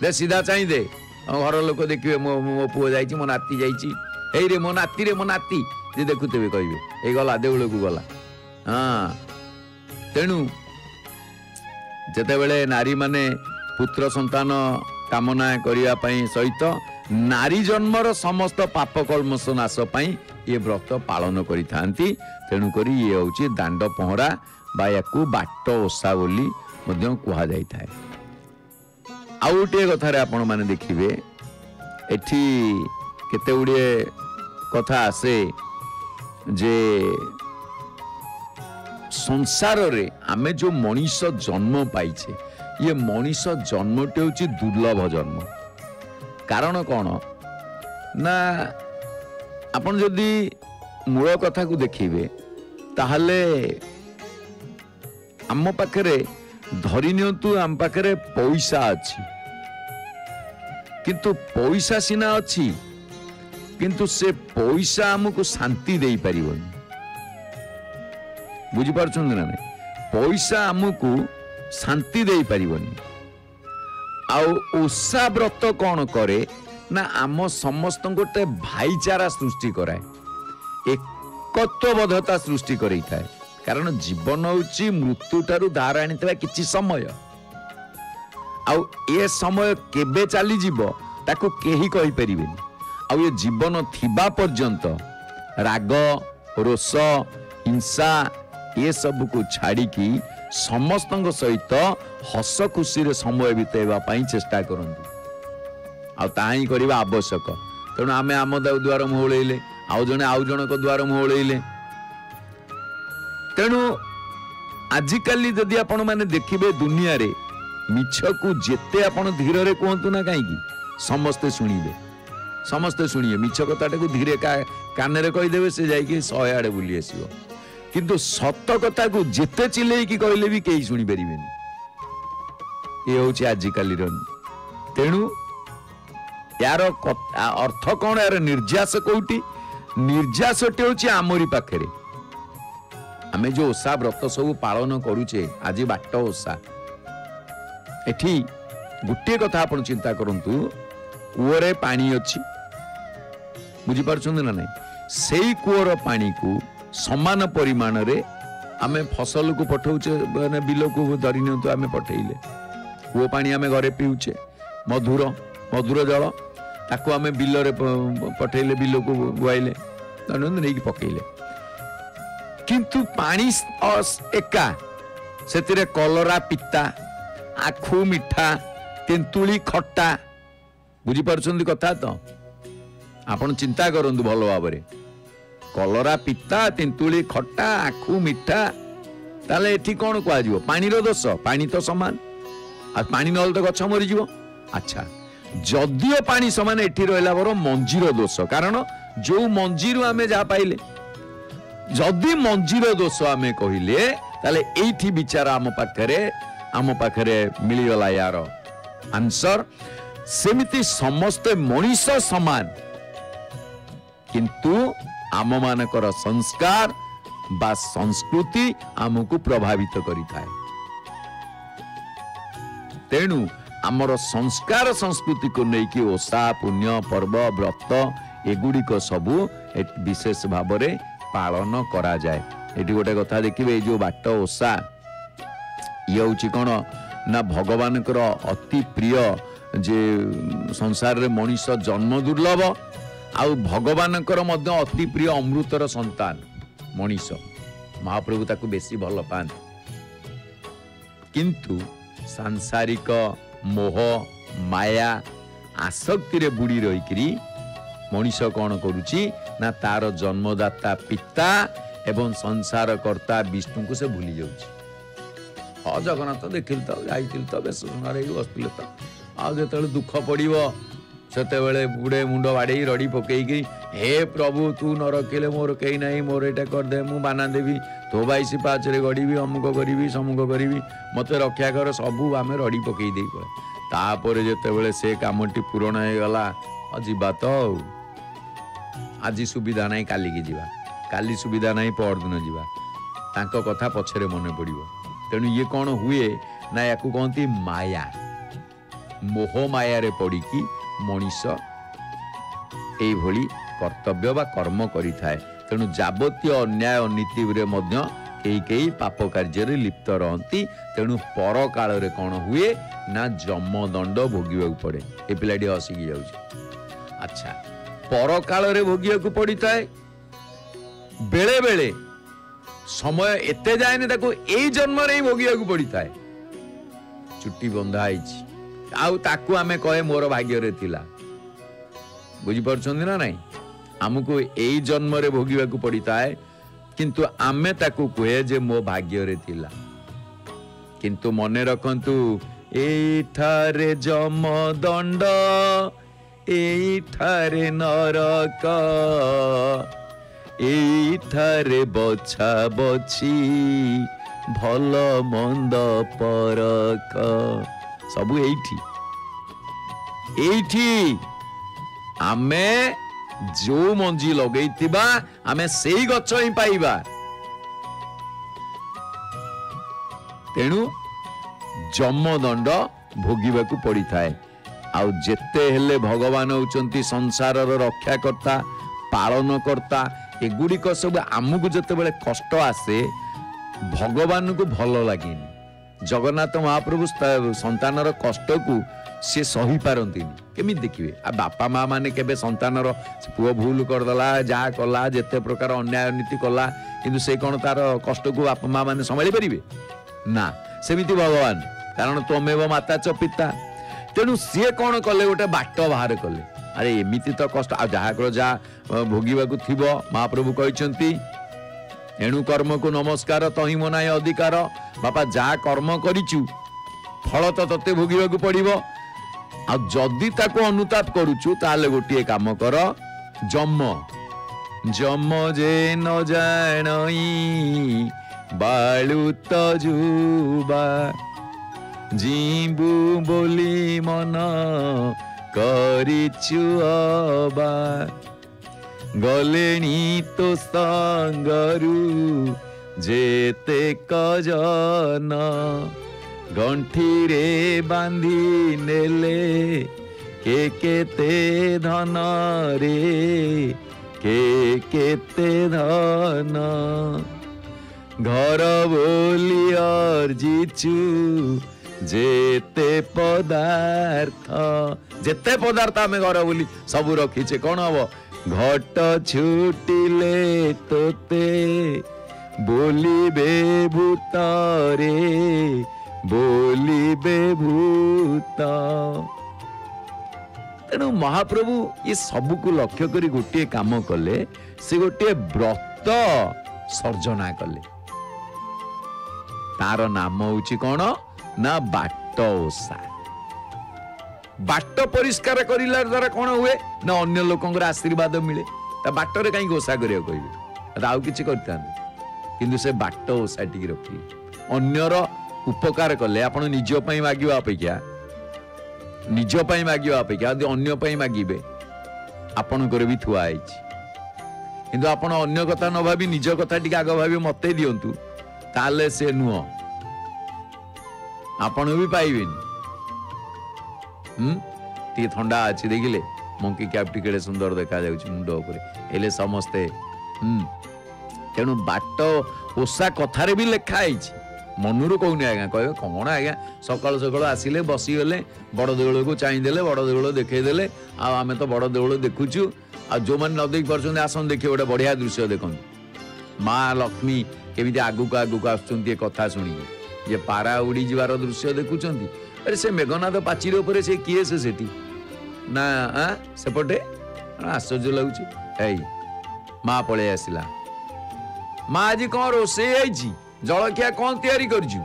दे सीधा चाह दे घर लोक देखिए मो पुओ जाइए मो नाती जाइए रे मो नाती जे देखुते कहे गला देउल को गला हाँ तेणु जेते बेले नारी माने पुत्र संतान कामना करने सहित नारी जन्मर समस्त पाप कल्मष नाश पाई ये व्रत पालन करिथांती तेणुकरी ये हूँ दांड पहरा बा याकू बाट ओषा बोली मध्य कुहा जाई थाए। आउ गोटे कथार आपण माने देखिबे एठी केते गुड़े कथा आसे जे संसार रे आमे जो मनीष जन्म पाइछे ये मनीष जन्मटे हूँ दुर्लभ जन्म कारण कौन ना आपण जदि मूल कथा को देखिबे ताहले आम पाखरे धरी नियंतु आम पाखरे पैसा अच्छी किंतु पैसा सिना अच्छी किंतु से पैसा हमको शांति दे पारिबनी बुझी पारछन ना नहीं पैसा हमको शांति दे पारिबनी आउ ओषा व्रत कौन करे ना आम समस्त गोटे भाईचारा सृष्टि कराए एकत्वबद्धता सृष्टि करें कारण जीवन हूँ मृत्यु ठारू धार आनी किछि समय आउ ए समय केबे चली जीव ताको केही कहि परिबेनी आउ ये जीवन थिबा पर्यंत राग रोष हिंसा ये सब को छाड़िकी समस्त सहित हस खुशी रे समय बितेवा चेष्टा करंतु आही करवा आवश्यक तेणु आम आम द्वार मुहले आउ जने आउ जनक द्वार मुहले तेणु आजिकाली जदि आपण माने देखिबे दुनिया रे मिछ को जेते आपण धीर रे कहतु ना कहीं समस्ते शुणिबे समस्ते शुणिए मिछ कथाटा को धीरे कान कहीदेवे से जाइए 100 आड़े बुली आसो किंतु सत कथा को जिते चिल्ले कहले भी कहीं शुणी पारे ये हूँ आजिकल तेणु यार अर्थ कौन यार निर्यास कौटी निर्यासटी हूँ आमरी पाखे आमे जो ओषा व्रत सब पालन करुचे आज बाट ओषा एठी गोटे कथा आपण चिंता करंतु कूअरे पानी अच्छी बुझीपार ना नहीं से कूअर पानी को समान परिमाण रे आमे फसल को पठाऊचे माने बिल को धरी नियंतु आमे पठेइले कूओ पानी आमे घरे पीउचे मधुर मधुर जल ताको आमे बिल रे पठेइले बिल को गुआइले नंद नहीं पकेइले किंतु पानी एका सेतिरे कलरा पिता आखु मिठा तेंतुली खट्टा बुझी पारछंदी कथा तो आपण चिंता करंतु भलो भाबरे कलरा पिता तेंतुली खट्टा आखु मिठा ताले एठी कोन को आजिवो पानी रो दोष पानी तो समान आ पानी नल तो गछ मरि जीवो अच्छा जदियो पानी समान एठी रहला बरो मंजीर दोष कारण जो मंजीरु आमे जा पाइले जदि मंजीर दोष आमे कहिले ताले एठी विचार आम पाखरे मिलिगला यार आंसर सेमिति समस्ते मनीष समान किंतु आम मानकर संस्कार बा संस्कृति आमको प्रभावित करिथाए तेणु आमर संस्कार संस्कृति को लेकिन ओषा पुण्य पर्व व्रत एगुड़िक सबू विशेष भाव में पालन करा जाए एटी गोटे कथा देखिए जो बाट ओषा ये हूँ कौन ना भगवान अति प्रिय जे संसार रे मनीष जन्म दुर्लभ आउ भगवान अति प्रिय अमृतर संतान मनीष महाप्रभु ताकू बेसी भल पाते किंतु सांसारिक मोह माया आसक्ति रे बुड़ी रही मनीष कौन करुची ना तार जन्मदाता पिता एवं संसार कर्ता विष्णु को से भूली जाउची हाँ जगन्नाथ देखिल तो जाइल तो बेस सुनारे बसते तो आते दुख पड़ो से बुढ़े मुंड बाड़े रड़ी पकईकि हे प्रभु तू न रखिले मोर कहीं ना मोर यहाँ करदे मु बाना देवी तो 22 पाचरे गढ़ी अमुक करी समुक करी मत रक्षा कर सबू आम रड़ी पकई दे तापर जिते से कामटी पूरण हो गला जीवा तो आज सुविधा ना काली की जीवा काली सुविधा ना परदिन जीवा तांको कथा पछरे मने पड़ो तेणु ये कौन हुए ना या कहती माया मोह माया रे पड़ी कि मनीष यही कर्तव्य बा कर्म करि थाए तेणु जाबतीय अन्याय अनीति रे मध्य कई पाप कार्य रे लिप्त रहती तेणु पर काल रे कौन हुए ना जमदंड भोगिबा पड़े ए पिलाटी हसिकी जाउछि अच्छा पर काल रे भोगिबा पड़ी थाए बेले बेले समय एते जाए ताको एई जन्म रे भोगिबा पड़ी थाए चुट्टी बंधा आइछि आउ ताकू आमे कहे मोर भाग्य रे थिला बुझी परछन ना नहीं हमको एई जन्म रे भोगिबा पड़ी थाए किंतु आमे ताकू कहे जे मो भाग्य रे थिला किंतु मने रखंतु एठारे जमदंड एठारे नरक एठारे बछा बछी भल मंद परक सबू एठी आमे जो मंजी लगेइतिबा आमे सेई गछ ही पाइबा तेणु जमदंड भोगिबाकू पड़ी थाए आउ जेते हेले भगवान होचंती संसार रक्षाकर्ता पालनकर्ता एगुड़िक सब आमको जिते बड़े कष्ट आसे भगवान को भल लगे जगन्नाथ महाप्रभु संतानर कष्ट को सी सही पारती केमी देखिए आ बापा माँ माने केबे संतानर पुओ भूल करदेला जहाँ कला जेते प्रकार अन्याय नीति कला किंतु से कौन तार कष्ट को बापा माँ माने संभाली पारिबे ना सेमिति भगवान कारण तमेव माता च पिता तेणु सी कौन कले गोटे बाट बाहर कले अरे एमिति तो कष्ट आ जहाँ जा भोगिबाकू थिबो महाप्रभु कहते एणु कर्म को नमस्कार तही मनाए अधिकार बापा जा कर्म करिचु फल तो तते भोगिबाकू पड़िबो आ जदि ताको अनुताप करूचु ताले गोटे काम कर जम जम जे न जानई बालू तजुबा जीबू बोली मन करिचु अबा गलेनी तो संगरू जेते कजन गंठी रे बांधी नेले के केते धन रे के केते धन घर बोली अर्जिचु जेते पदार्थ आमे घर बोली सब रखीचे कौन हम घट छुटिले तोते बोलिबे भूत रे बोलिबे भूत। तेणु महाप्रभु ये सबको लक्ष्य करी गोटे काम कले से गोटे व्रत सर्जना कले तार नाम होची कौन ना बाट ओषा। बाट परिष्कार करिला द्वारा कौन हुए ना अन्य लोकंकर आशीर्वाद मिले बाटरे कहीं ओषा करिया कहबे आउ किछि करता किंतु से बाट ओषा टिक रखिले अन्यर उपकार कले आपण निज पई मागिवा अपेक्षा निज पई मागिवा अपेक्षा अन्य पई मागिबे आपणकर भी थुआ आइछि किंतु आपण अन्य कथा न भाबी निज कथा टिक आग भाबी मते दियंतु ताले से नुह आपण भी पाइबेनी। टी ठंडा अच्छी देखिले मंकी कैप टिके सुंदर देखा जाउछि मुंड ऊपर एले समस्ते तेणु बाट ओषा कथारे भी लिखा आइछि मनूर कहूनी आज्ञा कहे कौन आज्ञा सकाल सकाल आसिले बसीगले बड़ देउल को चाहिए बड़ देउल देखईदे आम तो बड़ देउल देखुचु आ जो मैंने न देख पार्टी आसन देखिए गोटे बढ़िया दृश्य देखो माँ लक्ष्मी केमी आगुक आगुक आसुच्च कथा शुणी ये पारा उड़ी जीवार दृश्य देखुं अरे से मेघनाथ पाचिर उपरे से किए से सेठी ना सेपटे आश्चर्य लगुच माँ पलि आसला माँ आज कौन रोसे जलखिया कौन तैयारी करजु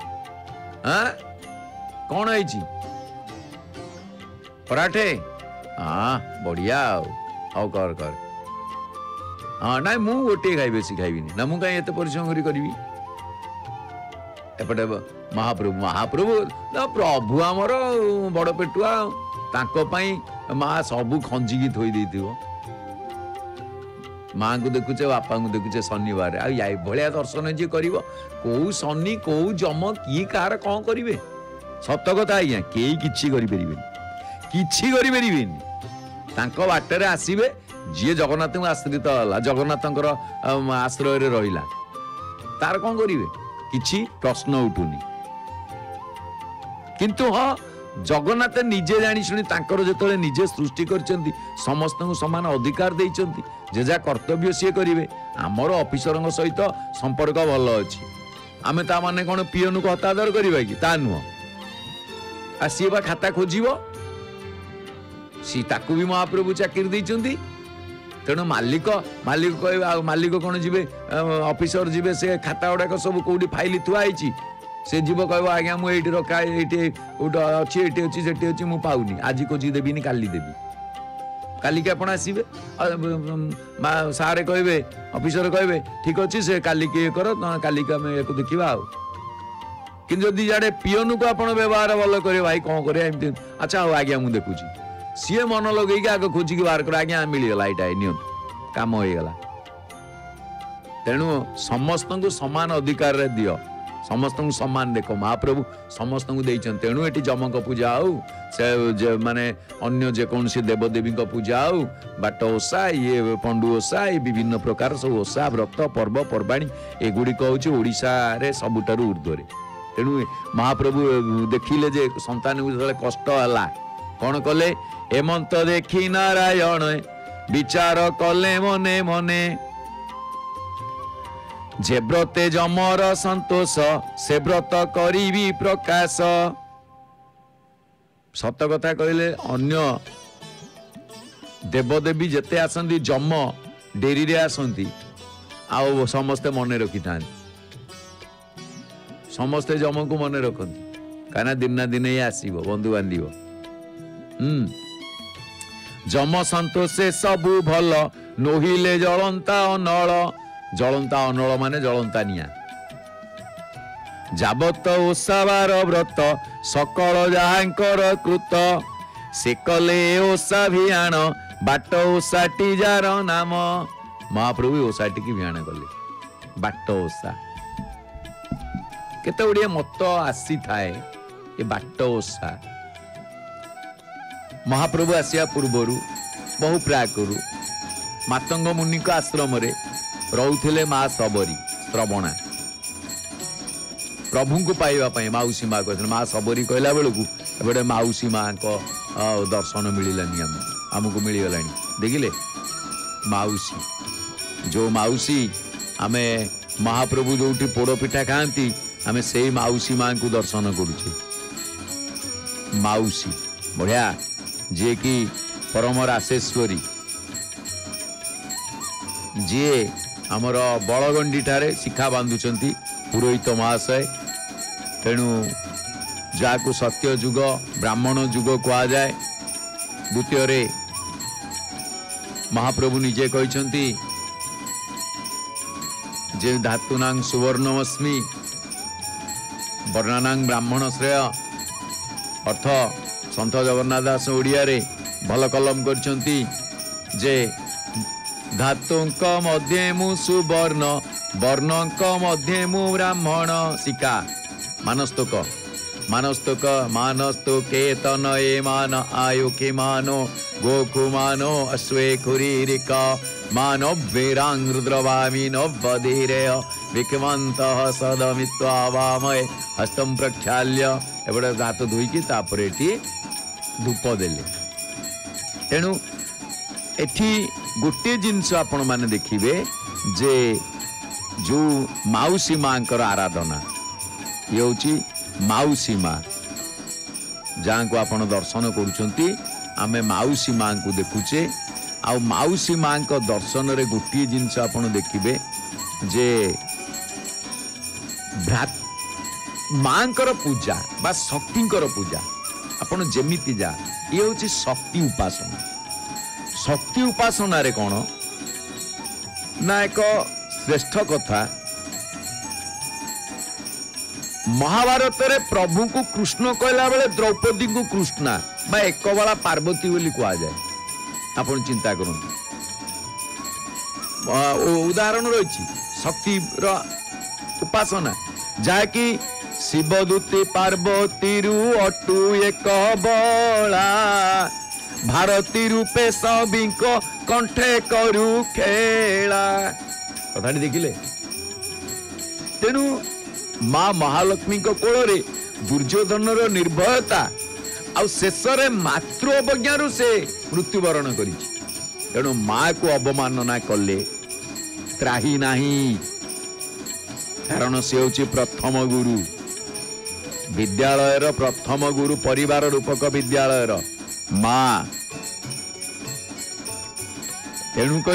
कौन है पराठे हाँ बढ़िया आओ कर कर हाँ ना मु गोटे खाई बेसी खाइबी ना मु कहीं एत परिश्रम करी एपटे महाप्रभु महाप्रभु ना प्रभु आमर बड़ पेटुआ तांको पई माँ सबू खंजिकी थोई देथिबो माँ को देखुचे बापा को देखुचे शनिवार आया दर्शन जी कर कौ शनि कौ जम किए कहार कौन करेंगे सत कथा आज्ञा कई किछि करें बाटर आसवे जी जगन्नाथ को आश्रित है जगन्नाथ आश्रय रहा तार कौन करेंगे किछि प्रश्न उठुनी किंतु हाँ जगन्नाथ निजे जानी शुणी जो निजे सृष्टि कर समस्त समान अधिकार देइचंती जे जा कर्तव्य सी करेंगे आमर ऑफिसर सहित संपर्क भल अच्छी आम ता माने कौन पीएन को हतादर करवा कि ता नुह आ सी बा खाता खोजिब सी ताकू भी महाप्रभु चाकरी देइचंती तेणु मालिक मालिक कह मालिक कौन जी ऑफिसर जी से खाता गुड़ाक सब कौटी फाइल थुआई से जीव कह आज्ञा मुझे रखा ये अच्छी अच्छी मुझे पाऊनी आज खोजी देवी काली देवी कालिक आप आसवे सारे कहे ऑफिसर कहे ठीक अच्छे से कालिक ये कर कालिक आम या देखा कि जाड़े पीएन को आप व्यवहार भल करे भाई कौन करे अच्छा हाँ आज्ञा मुझे देखुची सी मन लगे आग खोजिक बाहर कर आज्ञा मिलगला यहाँ नि कम हो गला तेणु समस्त को समान अधिकार दियो समस्त को सम्मान देख महाप्रभु समस्त को देइछन तेणु एटी जमक पूजा आउ से माने अन्य जेकोसी देवदेवी पूजा आउ बाट ओषा ये पंडु ओषा ये विभिन्न प्रकार सब ओषा व्रत पर्व पर्वाणी एगुड़िक हूँ ओडिशा रे सबुठारु ऊर्ध्वरे तेणु महाप्रभु देखिले जे संतान को कष्ट है कौन कले हेमंत देखी नारायण विचार कले मने मने जे व्रते जमर संतोष से व्रत करी प्रकाश सत कथा कहले अन्य देवदेवी जेते आसंती जम डेरी रे आसंती आउ समस्ते मने रखी था समस्ते जम को मने रखती कहीं दिन ना दिन ही आसब बंधु बांधव जम सन्तोषे सबु भल नोहिले जलंता अनल माने जलंता निया जाबत ओसाबार व्रत सकल जहाँकर कृत से कले ओसा भियाण बाट ओसाटी जार नाम महाप्रभु ओसाटी की भियाण कले बाट ओसा केते गुड़िए मत आसी थाए ये बाट ओसा महाप्रभु आसिया पूर्वरु बहु प्राकरु मातंग मुनि आश्रम रुले माँ सबरी श्रवणा प्रभु को पाइबा माउसी माँ कहते माँ सबरी कहला बेलू एबे माउसी माँ को दर्शन मिलानी आमको मिलगला देखिले माउसी जो माउसी आमे महाप्रभु जो पोड़पिठा खाती आमे से माउसी माँ को दर्शन करुचे माउसी बढ़िया जी कि परम राशेश्वरी जी आमर बड़गंडी ठारे शिखा बांधुचंती पुरोहित महाशय तेणु जाकु सत्य जुग ब्राह्मण जुग कहा जाए द्वितीय रे महाप्रभु निजे कहते जे धातुनां सुवर्णमस्मि वर्णानां ब्राह्मण श्रेय अर्थ संत जगन्नाथ दास ओडिया रे भल कलम करछंती जे धातुंक मध्ये मु सुवर्ण वर्णंक मध्ये मु ब्राह्मण शिका मानस्तुक मानस्तु केतन ए मान आयु के मानो गोखु मानो अश्वे खुरीरिक मानो वीरांग रुद्रवामी नवधीरेय विकमंतः सदमित्वा वामय हस्तम प्रक्षाल्य एबडे हाथ धोईकी तापरे एठी धूप देले तेणु एठी गोटे जिनस आपण माने देखिबे जे जो माउसी माँ आराधना ये हूँ माउसी माँ जहाँ को आपण दर्शन करुछंती आमे माउसी माँ को देखुचे आ माउसी माँ को दर्शन रे गोटे जिनस आपण देखिबे जे माँ पूजा बा शक्ति पूजा आपण जेमिति जा ये हूँ शक्ति उपासना शक्ति उपासना रे कौन ना एक श्रेष्ठ कथा महाभारत रे प्रभु को कृष्ण कहला बेले द्रौपदी को कृष्णा बा एक बाला पार्वती बोली कहा जाए आपण चिंता करूँ उदाहरण रही शक्ति उपासना जहाँकि शिवदूती पार्वती रु अटु एक बला भारती रूपे सभी कंठे करू खेला कथा देखिले तेणु माँ महालक्ष्मी कोल दुर्योधन निर्भयता आ शेष मातृ अवज्ञारू से मृत्युवरण करी तेणु माँ को अवमानना कले त्राही नाही कारण से हूँ प्रथम गुरु विद्यालयर प्रथम गुरु परिवार रूपक विद्यालयर माँ तेणुक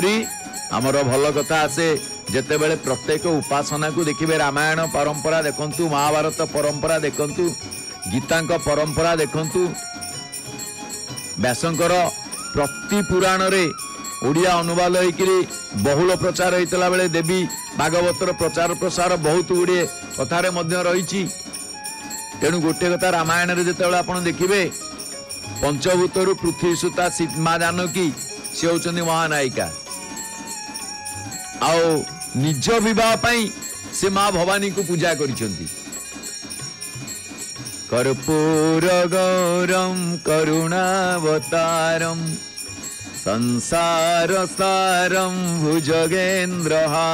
आमर भल कथा आसे जेते बेले प्रत्येक उपासना को देखिए रामायण परंपरा देखंतु महाभारत परंपरा देखंतु गीता परंपरा देखंतु व्यासंकर प्रति पुराण रे ओडिया अनुवाद होइकिरी बहुल प्रचार होइतला बेले देवी भागवतर प्रचार प्रसार बहुत गुड़े कथारे मध्य रही तेणु गोटे कथा रामायण रे जेते बेले आपण देखिबे पंचभूतर पृथ्वी सुता माँ जानकी सी होचंदी महानायिका आओ निज विवाह पाई से माँ भवानी को पूजा करिसेंती कर्पूर गौरम करुणावतारम संसार सारम भुजगेन्द्रहारम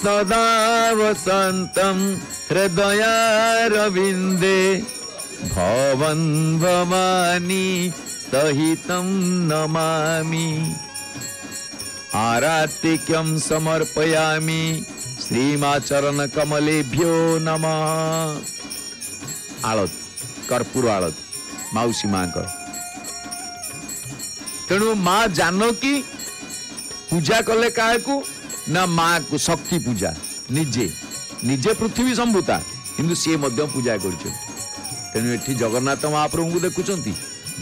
सदा वसंतम हृदयारविंदे भवन भवानी सहितं नमामि आरातिक्यं समर्पयामि श्रीमाचरण कमलेभ्यो नमः। आलत कर्पूर आलत माउसी माँ कर तेणु माँ जानकी पूजा कले क्या ना माँ को शक्ति पूजा निजे निजे पृथ्वी संभूता किंतु सी पूजा कर तेणु एठी जगन्नाथ महाप्रभु को देखुचंती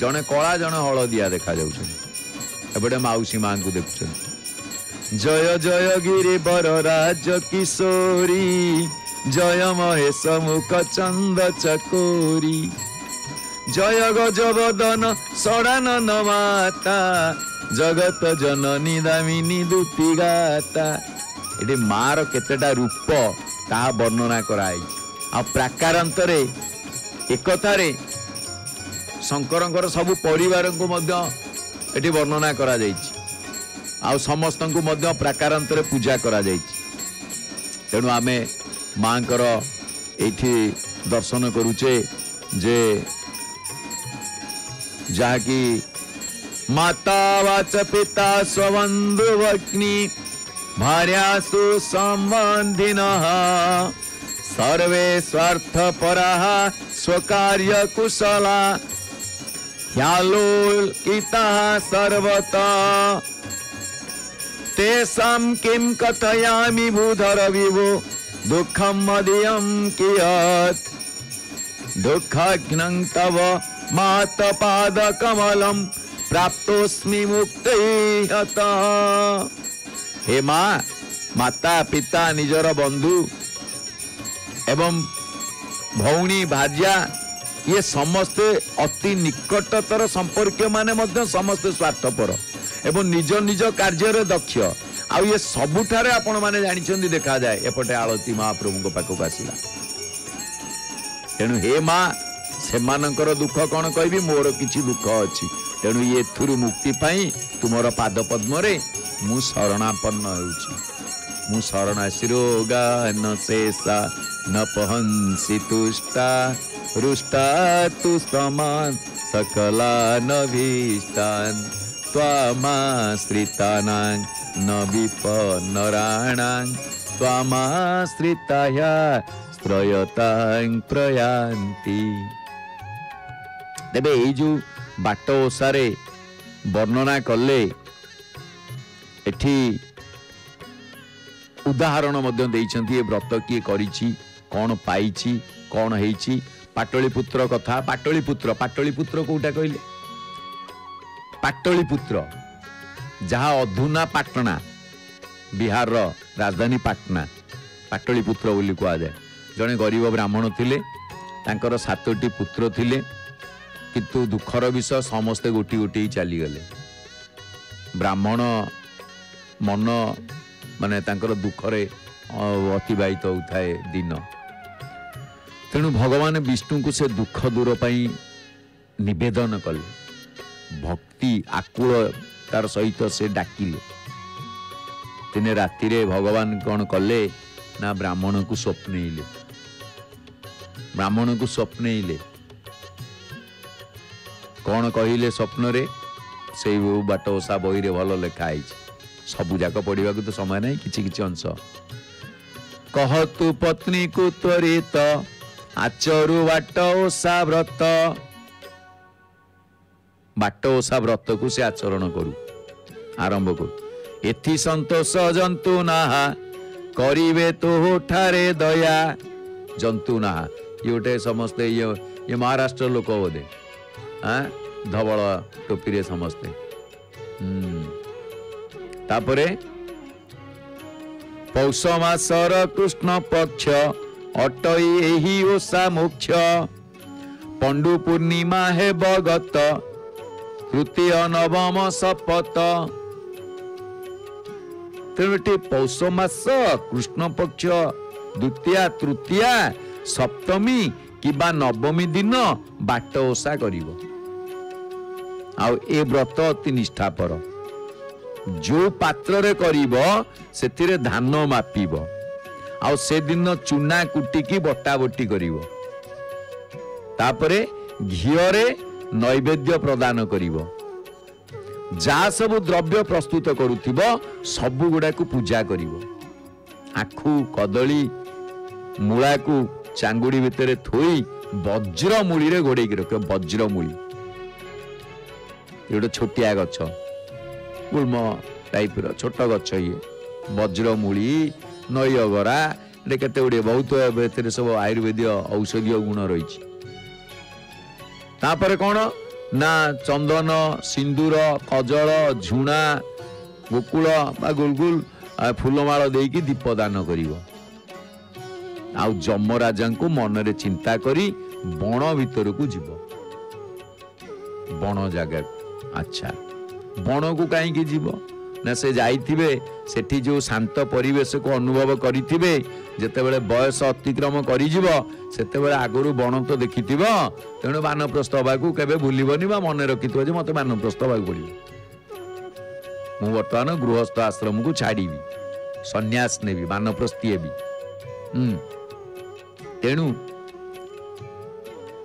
जने कला जने हलदिया देखा जाउछन एबडे माउसी मां को देखुचन जय जय गिरिवर राज किशोरी जय महेश मुख चंद चकोरी जय गजबदन सड़ानन माता जगत जननी दामिनी दुती गाता ये मार केतेटा रूप ता वर्णना कराई आ प्राकारांतरे एकथारे शंकरंकर सब परिवार को मध्य एटी वर्णना करा जाइछि आ समस्त को मध्य प्राकारांतरे पूजा करा जाइछि तेणु आमे मांकर एठी दर्शन करूचे जे जाकी माता वाच पिता स्वबंधु भग्नी भार्यासु संबंधिनः सर्वे स्वार्थपराः स्वकार्य कुशला ह्यालोकिताः सर्वतः तेषां किं कथयामि भूधर विभो दुःखं मदीयं कियत् दुःखघ्नं तव मातपादकमलं प्राप्तोस्मि मुक्तैः। हे माँ माता पिता निजर बंधु एवं भौणी भार्या ये समस्ते अति निकटतर संपर्क माने मध्य समस्ते स्वार्थपर एवं निज निज कार्य दक्ष आ ये सबुठारे आपण माने जानिछन्ती देखा जाए एपटे आलती महाप्रभु को पाखक आसिला तेणु हे माँ से मानकर दुख कौन कहबी मोर किछि दुख अछि तेणु ये थुरु मुक्ति पाई तुमर पाद पद्म रे मु शरणापन्न होउछि मु शरणाशिरो गान शेषा न पहंसि तुष्टा रुष्टा तु समान सकला नभीष्टान त्वामाश्रितानां न विपन्नराणां त्वामाश्रिताया श्रयतां प्रयान्ति। तेबे एई जो बाट ओसारे वर्णना कले एठी उदाहरण मध्य देइछन्ती ए व्रत किए करिछि कौन पाइछि कौन हेइछि पाटलिपुत्र कथा पाटलिपुत्र कोटा कहले पाटलिपुत्र जहाँ अधुना पाटना बिहार राजधानी पाटना पाटलिपुत्र बोली कह जाए जड़े गरीब ब्राह्मण थिले तांकर 7टी पुत्र थिले किंतु दुखर विषय समस्ते गोटी गोटी चली गले ब्राह्मण मन माने तांकर दुखरे अतिबाहित होता है दिन तेणु भगवान विष्णु को से दुख दूर पाई निवेदन कले भक्ति आकुल तार सहित से डाकिले दिने राति रे भगवान कौन कले ना ब्राह्मण को स्वप्न कौन कहले स्वप्न रे से बाट ओसा बही रे भल लेखाई सबू जाक पढ़ा तो समय नहीं किछि अंश कह तु पत्नी को त्वरित आचरु बाट ओसा व्रत को से आचरण करू आरंभ करू एथि संतोष जंतु नाहा करिवे तो ठारे दया जंतु नाहा ये गोटे समस्ते ये महाराष्ट्र लोक बोधे हाँ धवल टोपी रे समस्ते तापरे पौष मासर कृष्ण पक्ष अटई एही ओषा मोक्ष पंडु पूर्णिमा हे बगत तृतीय नवम शपथ तेणुटी पौष मास कृष्ण पक्ष द्वितीया तृतीया सप्तमी किबा नवमी दिन बाट ओषा करिवो आउ ए व्रत अति निष्ठापर जो पात्र रे करिवो सेतिरे धान मापिबो आउ से दिन चूना कुटिकी बटा बटी करिवो तापरे घिओरे नैवेद्य प्रदान करिवो जा सब द्रव्य प्रस्तुत करुथिबो सबु गुडा को पूजा करिवो आखु कदली मूला को चांगुड़ी भितर थोई वज्र मूली रे गोड़े रख वज्र मूली ये छोटिया गछ गुल्म टाइप रो छोट गछ ये वज्र मूली नईअगरा केते गुड़े बहुत सब आयुर्वेदीय औषधीय गुण रही तापर कौन ना चंदन सिंदूर कजल झुणा गोकुल बा गुलगुल फूलमाल देकी दीपदान करिवो आउ जमराजा को मनरे चिंता करी बण भीतर को जीव बण जगह अच्छा बण को कहीं जीव ना से जाइथिबे सेठी जो शांत परिवेश को अनुभव करिथिबे जेतेबेले बयस अतिक्रम करि जीव सेतेबेले आगरु बण तो देखिथिबो तेणु वानप्रस्थ होबाकू केबे भूलिबनी बा मन रखिथिबो जे मते वानप्रस्थ होबाकू पड़िबो मु वर्तमान गृहस्थ आश्रम को छाड़ीबी सन्यास नेबी वानप्रस्थी हेबी तेणु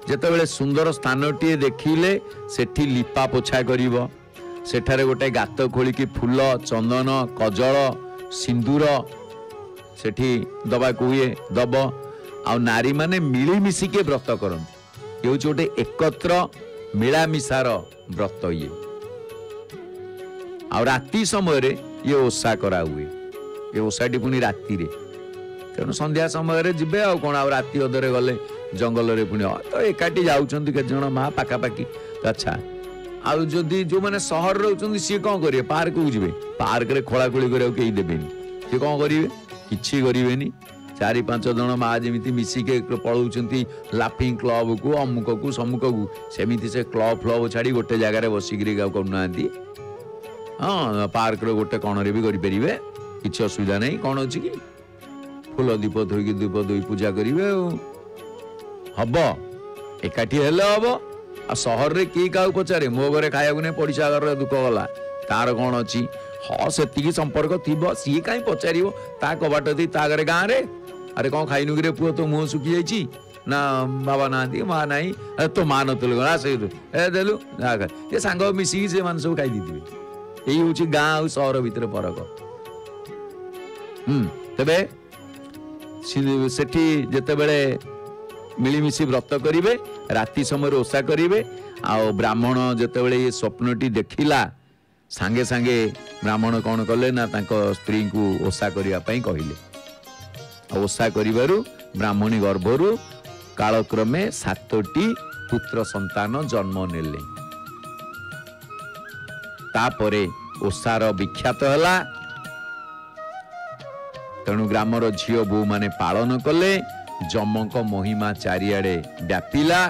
जेतेबेले सुंदर स्थानटीए देखिले सेठी लिपा पोछा करिवो सेठारे गोटे गात खोलिकी फूल चंदन कजल सिंदूर सेठी दबा हुए दब आ नारी माने मिलिमिशिके व्रत करते ये गोटे एकत्र मिलामिशार व्रत ये आ राति समय ये ओषा करा हुए ये ओषाटी पुणी राति तेणु संध्या समय जीवे आ कौन आ राति अधरे गले जंगल रे पुणी तो एकाठी जाउछंती के जण मा पाखापाखि अच्छा आउ जदि जो मैंने सहर रोचंती सी कौन करेंगे पार्क को जीवे पार्क रे खोलाखोली करिया केही देबेनी सी कौन करेंगे किछि करिवेनी 4-5 जन माँ जमी मिसिके पलाउछंती लाफिंग क्लब को अमुक को समुक को सेमिति से क्लब फ्लब छाड़ी गोटे जगार बसिकी करना हाँ पार्क रो गोटे कण रे भी करें किसी असुविधा नहीं कौन अच्छी कि फूल दीप धोईकी दीप धोई पूजा करेंगे हम एकाठी हेले हम आ सहर रे की क्या पचारे मो घरे खाया नहीं पड़िशा घर दुख गला तार कौन अच्छी हाँ से संपर्क थी सी कहीं पचार ता कबाट दी ता घरे गाँव रे अरे कौन खाइनु कि पुओ तो मुँह सुखी जाइए ना बाबा ना माँ ना तो माँ नतलु से देलु ये सांग मिसिकी से मान सब खाई दी यही हूँ गाँ सहर भितर फरक तेबे सेठी जेतेबेले मिलिमिशि व्रत करिवे राति समय ओषा करिवे आ ब्राह्मण जेतेबेले ये स्वप्नटी देखिला सांगे सांगे ब्राह्मण कौन कले ना तांको स्त्री को ओषा करिया पई कहिले ओषा करिवारु ब्राह्मणी गर्भरु कालक्रमे 7टी पुत्र संतान जन्म नेले तापरे ओषार विख्यात हला तेणु ग्रामर झील बो माने पालन कले जमक महिमा चारिआडे व्यापिला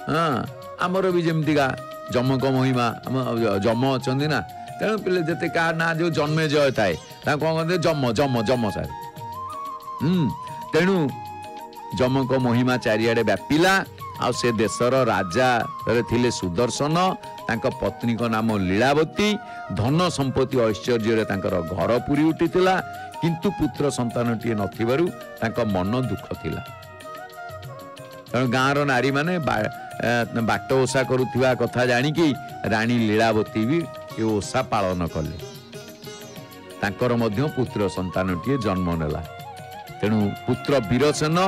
हाँ आमर भी जमतीका जमक महिमा जम अच्छा ना तेणु पे जिते क्या ना जो जन्मे जय थाए कौन कहते जम जम जम सार तेणु जमक महिमा चारिआडे व्यापिला आ से देशर राजा थिले सुदर्शन तांका पत्नी को नाम लीलावती धन संपत्ति ऐश्वर्य घर पूरी उठिथिला किंतु पुत्र संतान टी नथिबारु तांका मन दुख थिला तेणु गाँवर नारी माने बाट ओषा करुथिबा कथा जानिकी रानी लीलावती भी ये ओषा पालन कले तांकर मध्य पुत्र संतान टी जन्म नेला तेणु पुत्र वीरसेन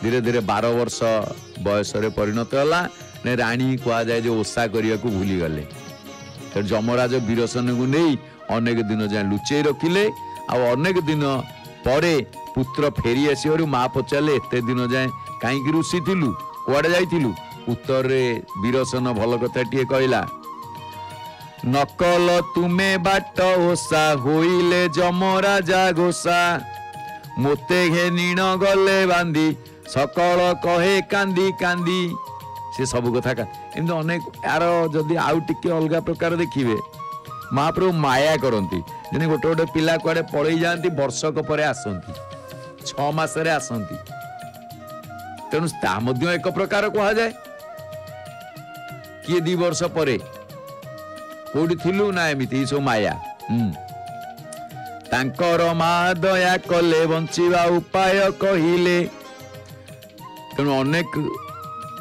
धीरे धीरे 12 वर्ष बयस परिणत होला ने रानी कह जाए जो ओषा करने को भूली गले तेणु जमराज वीरसेन को नहीं अनेक दिन जाए लुचेई रखिले अनेक दिन परे पुत्र फेरी आसवर माँ पचारे एत दिन जाए कहीं रुषि थिलु कुआडे जाइथिलु उत्तर रे वीरसेन भल कथा टीए कहला नकल तुमे बाट ओषा होइले जमराजा गोसा मोते घे नीण गले बांधी सकल कहे कांदी कांदी से सब कथा एमती अनेक यार जदि आउ टिके अलग प्रकार देखिए महाप्रभु माया करती जे गोटे गोटे पिला कुआडे पलि जाती वर्षक पर आसती 6 मासरे आसती तेणु ता मध्य एक प्रकार कह जाए किए 2 वर्ष पर कोठी थिलु ना एमिति सब माया तांकर मा दया कले बंचिबा उपाय कहिले तेणु अनेक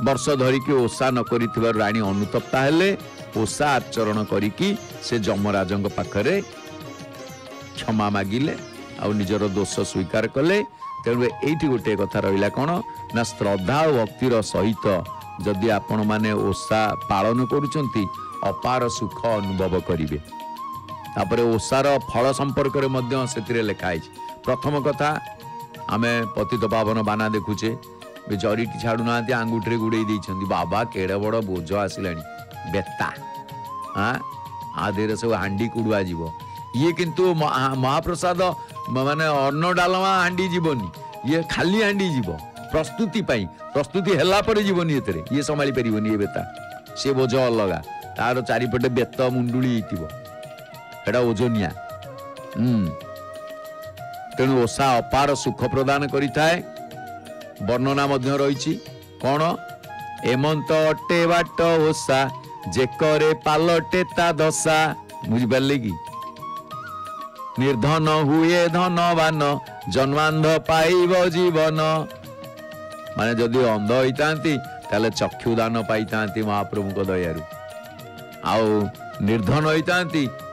वर्ष धरिकी ओषा न करिथिबार रानी अनुतप्ता हेले ओषा आचरण करिकी से जमराजंग पाखरे क्षमा मागिले आ निजर दोष स्वीकार कले तेणु एठी गोटे कथा रहिला कोन ना श्रद्धा और भक्तिर सहित जदि आपण माने ओषा पालन करूचंती अपार सुख अनुभव करिवे तापरे ओषार फल संपर्क रे मध्य सेतिरे लिखा है प्रथम कथा आमे पतित पावन बाना देखुचे जरीटी छाड़ू ना आंगुठी गुड़े बाबा केड़े बड़ बोझ आसला बेता हाँ आधे सब हांडी कुड़ुआ जीव ये किंतु महाप्रसाद माने अन्न डालमा हांडी जीवनी ये खाली हांडी जीव प्रस्तुति प्रस्तुति है पर जीवनी एतरे ये संभाली पारिबनी ये बेता से बोझ अलगा तार चारिपटे बेत मुंडुली एटा ओजनिया तेणु ओषा अपार सुख प्रदान करिथाए वर्णना मध्य रही कौन एमंत अटे बाट ओषा जे करे पालटे ता दशा बुझिपारे कि निर्धन हुए धनवान जन्मांध पाइब जीवन माने जदि अंध होता ताले चक्षुदान पाई महाप्रभु को दयारु आउ निर्धन होता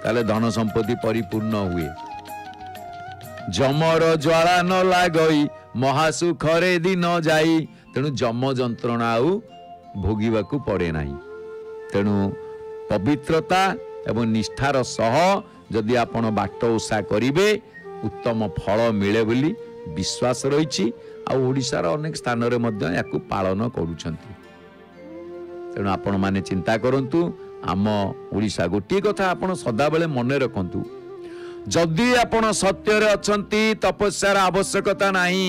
ताले धन संपत्ति परिपूर्ण हुए जमर ज्वाला न लागई महासुखरे दिन जाई तेणु जम जंत्रणा आउ भोगिबाकू पड़े नाही तेणु पवित्रता एवं निष्ठार सह जदि आपण बाट ओषा करिवे उत्तम फल मिले बोली विश्वास रही ओडिशार अनेक स्थान रे मध्य याकू पालन करूछंती तेणु आपण माने चिंता करंतु आम ओडिशा गोटे कथा आपण सदा बेले मन रखंतु जदि आपण सत्य रे अछंती तपस्यार आवश्यकता नाही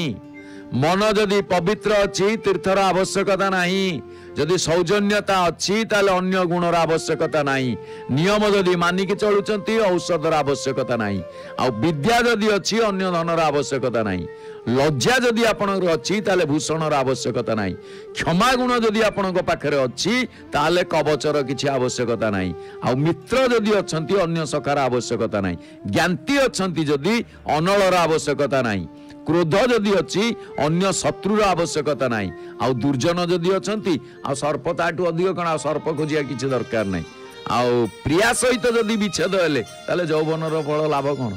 मन जदि पवित्र अच्छी तीर्थर आवश्यकता नाही जदि सौजन्यता अच्छी ताले अन्य गुणर आवश्यकता नाही नियम जदि मानिक चलुचंती औषधर आवश्यकता नाही आ विद्या जदि अच्छी अन्य धनर आवश्यकता नाही लज्जा जदि आपणर अच्छी ताले भूषणर आवश्यकता नाही क्षमा गुण जदि आपणक पाखरे अच्छी ताले कवचर किछि आवश्यकता नाही आ मित्र जदि अछंती अन्य सखार आवश्यकता नाही ज्ञानती अछंती जदि अनलर आवश्यकता नाही क्रोध जदि अच्छी अन्य शत्रुर आवश्यकता नाही आ दुर्जन जदि अछंती आ सर्प ताठू अधिक कण सर्प खोजिया किछि दरकार नाही आ प्रिया सहित जदि विच्छेद हेले ताले यौवनर फल लाभ कौन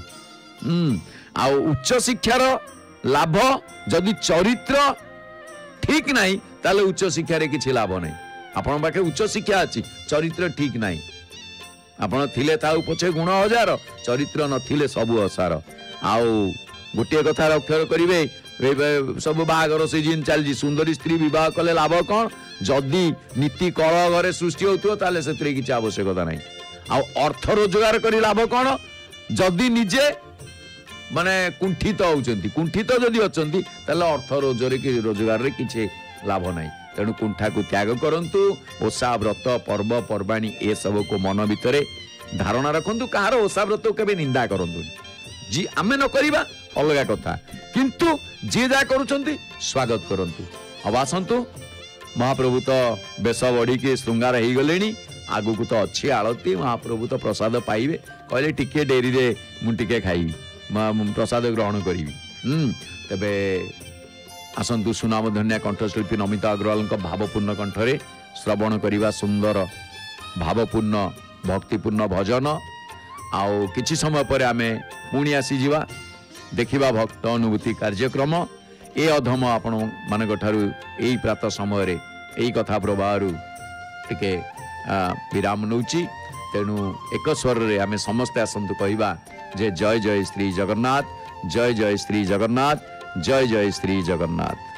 आ उच्च शिक्षार लाभ जदि चरित्र ठीक नहीं ताले उच्च शिक्षार किछि लाभ नहीं आपण पाखे उच्च शिक्षा अच्छी चरित्र ठीक नहीं आपण थिले ताऊ पछे गुण हजार चरित्र नथिले सबु असार आउ गोटे कथा अक्षर करिवे सब बाहागर सीजन चलजी सुंदरी स्त्री विवाह कले लाभ कौन जदि नीति कल घरे सृष्टि होतो ताले सेतरे किछि आवश्यकता नहीं आ अर्थ रोजगार करी लाभ कौन जदि निजे माने कुंठित होउचंती कुंठित जदि अछंती ताले अर्थ रोजगार रे किछि लाभ नहीं तेणु कुंठा को त्याग करंतु ओषा व्रत पर्व पर्वाणी ए सब को मन भितरे धारणा रखंतु कहार ओषा व्रत केबे निंदा करंतु जी आमे न करिबा अलगा कथा किंतु जे जा करूचंती स्वागत करंतु अब आसंतु महाप्रभु तो बेश बढ़ी के श्रृंगार हो गले आगु को तो अच्छी आलती महाप्रभु तो प्रसाद पाइबे कहले टिके डेरी रे मु टिके खाइबी प्रसाद ग्रहण करी तेबे आसंतु सुनाम धन्या कंठशिल्पी नमिता अग्रवाल भावपूर्ण कंठरे श्रवण करवा सुंदर भावपूर्ण भक्तिपूर्ण भजन आउ किछि समय पर आमे पुणी आसीजिवा देखिबा भक्त अनुभूति कार्यक्रम ए अधम आपण मानक ठारू एई प्रात समय रे एई कथा प्रवाहरु टिके विराम नउची तेणु एक स्वर रे आमे समस्त आसंतु कहिबा जे जय जय श्री जगन्नाथ जय जय श्री जगन्नाथ जय जय श्री जगन्नाथ।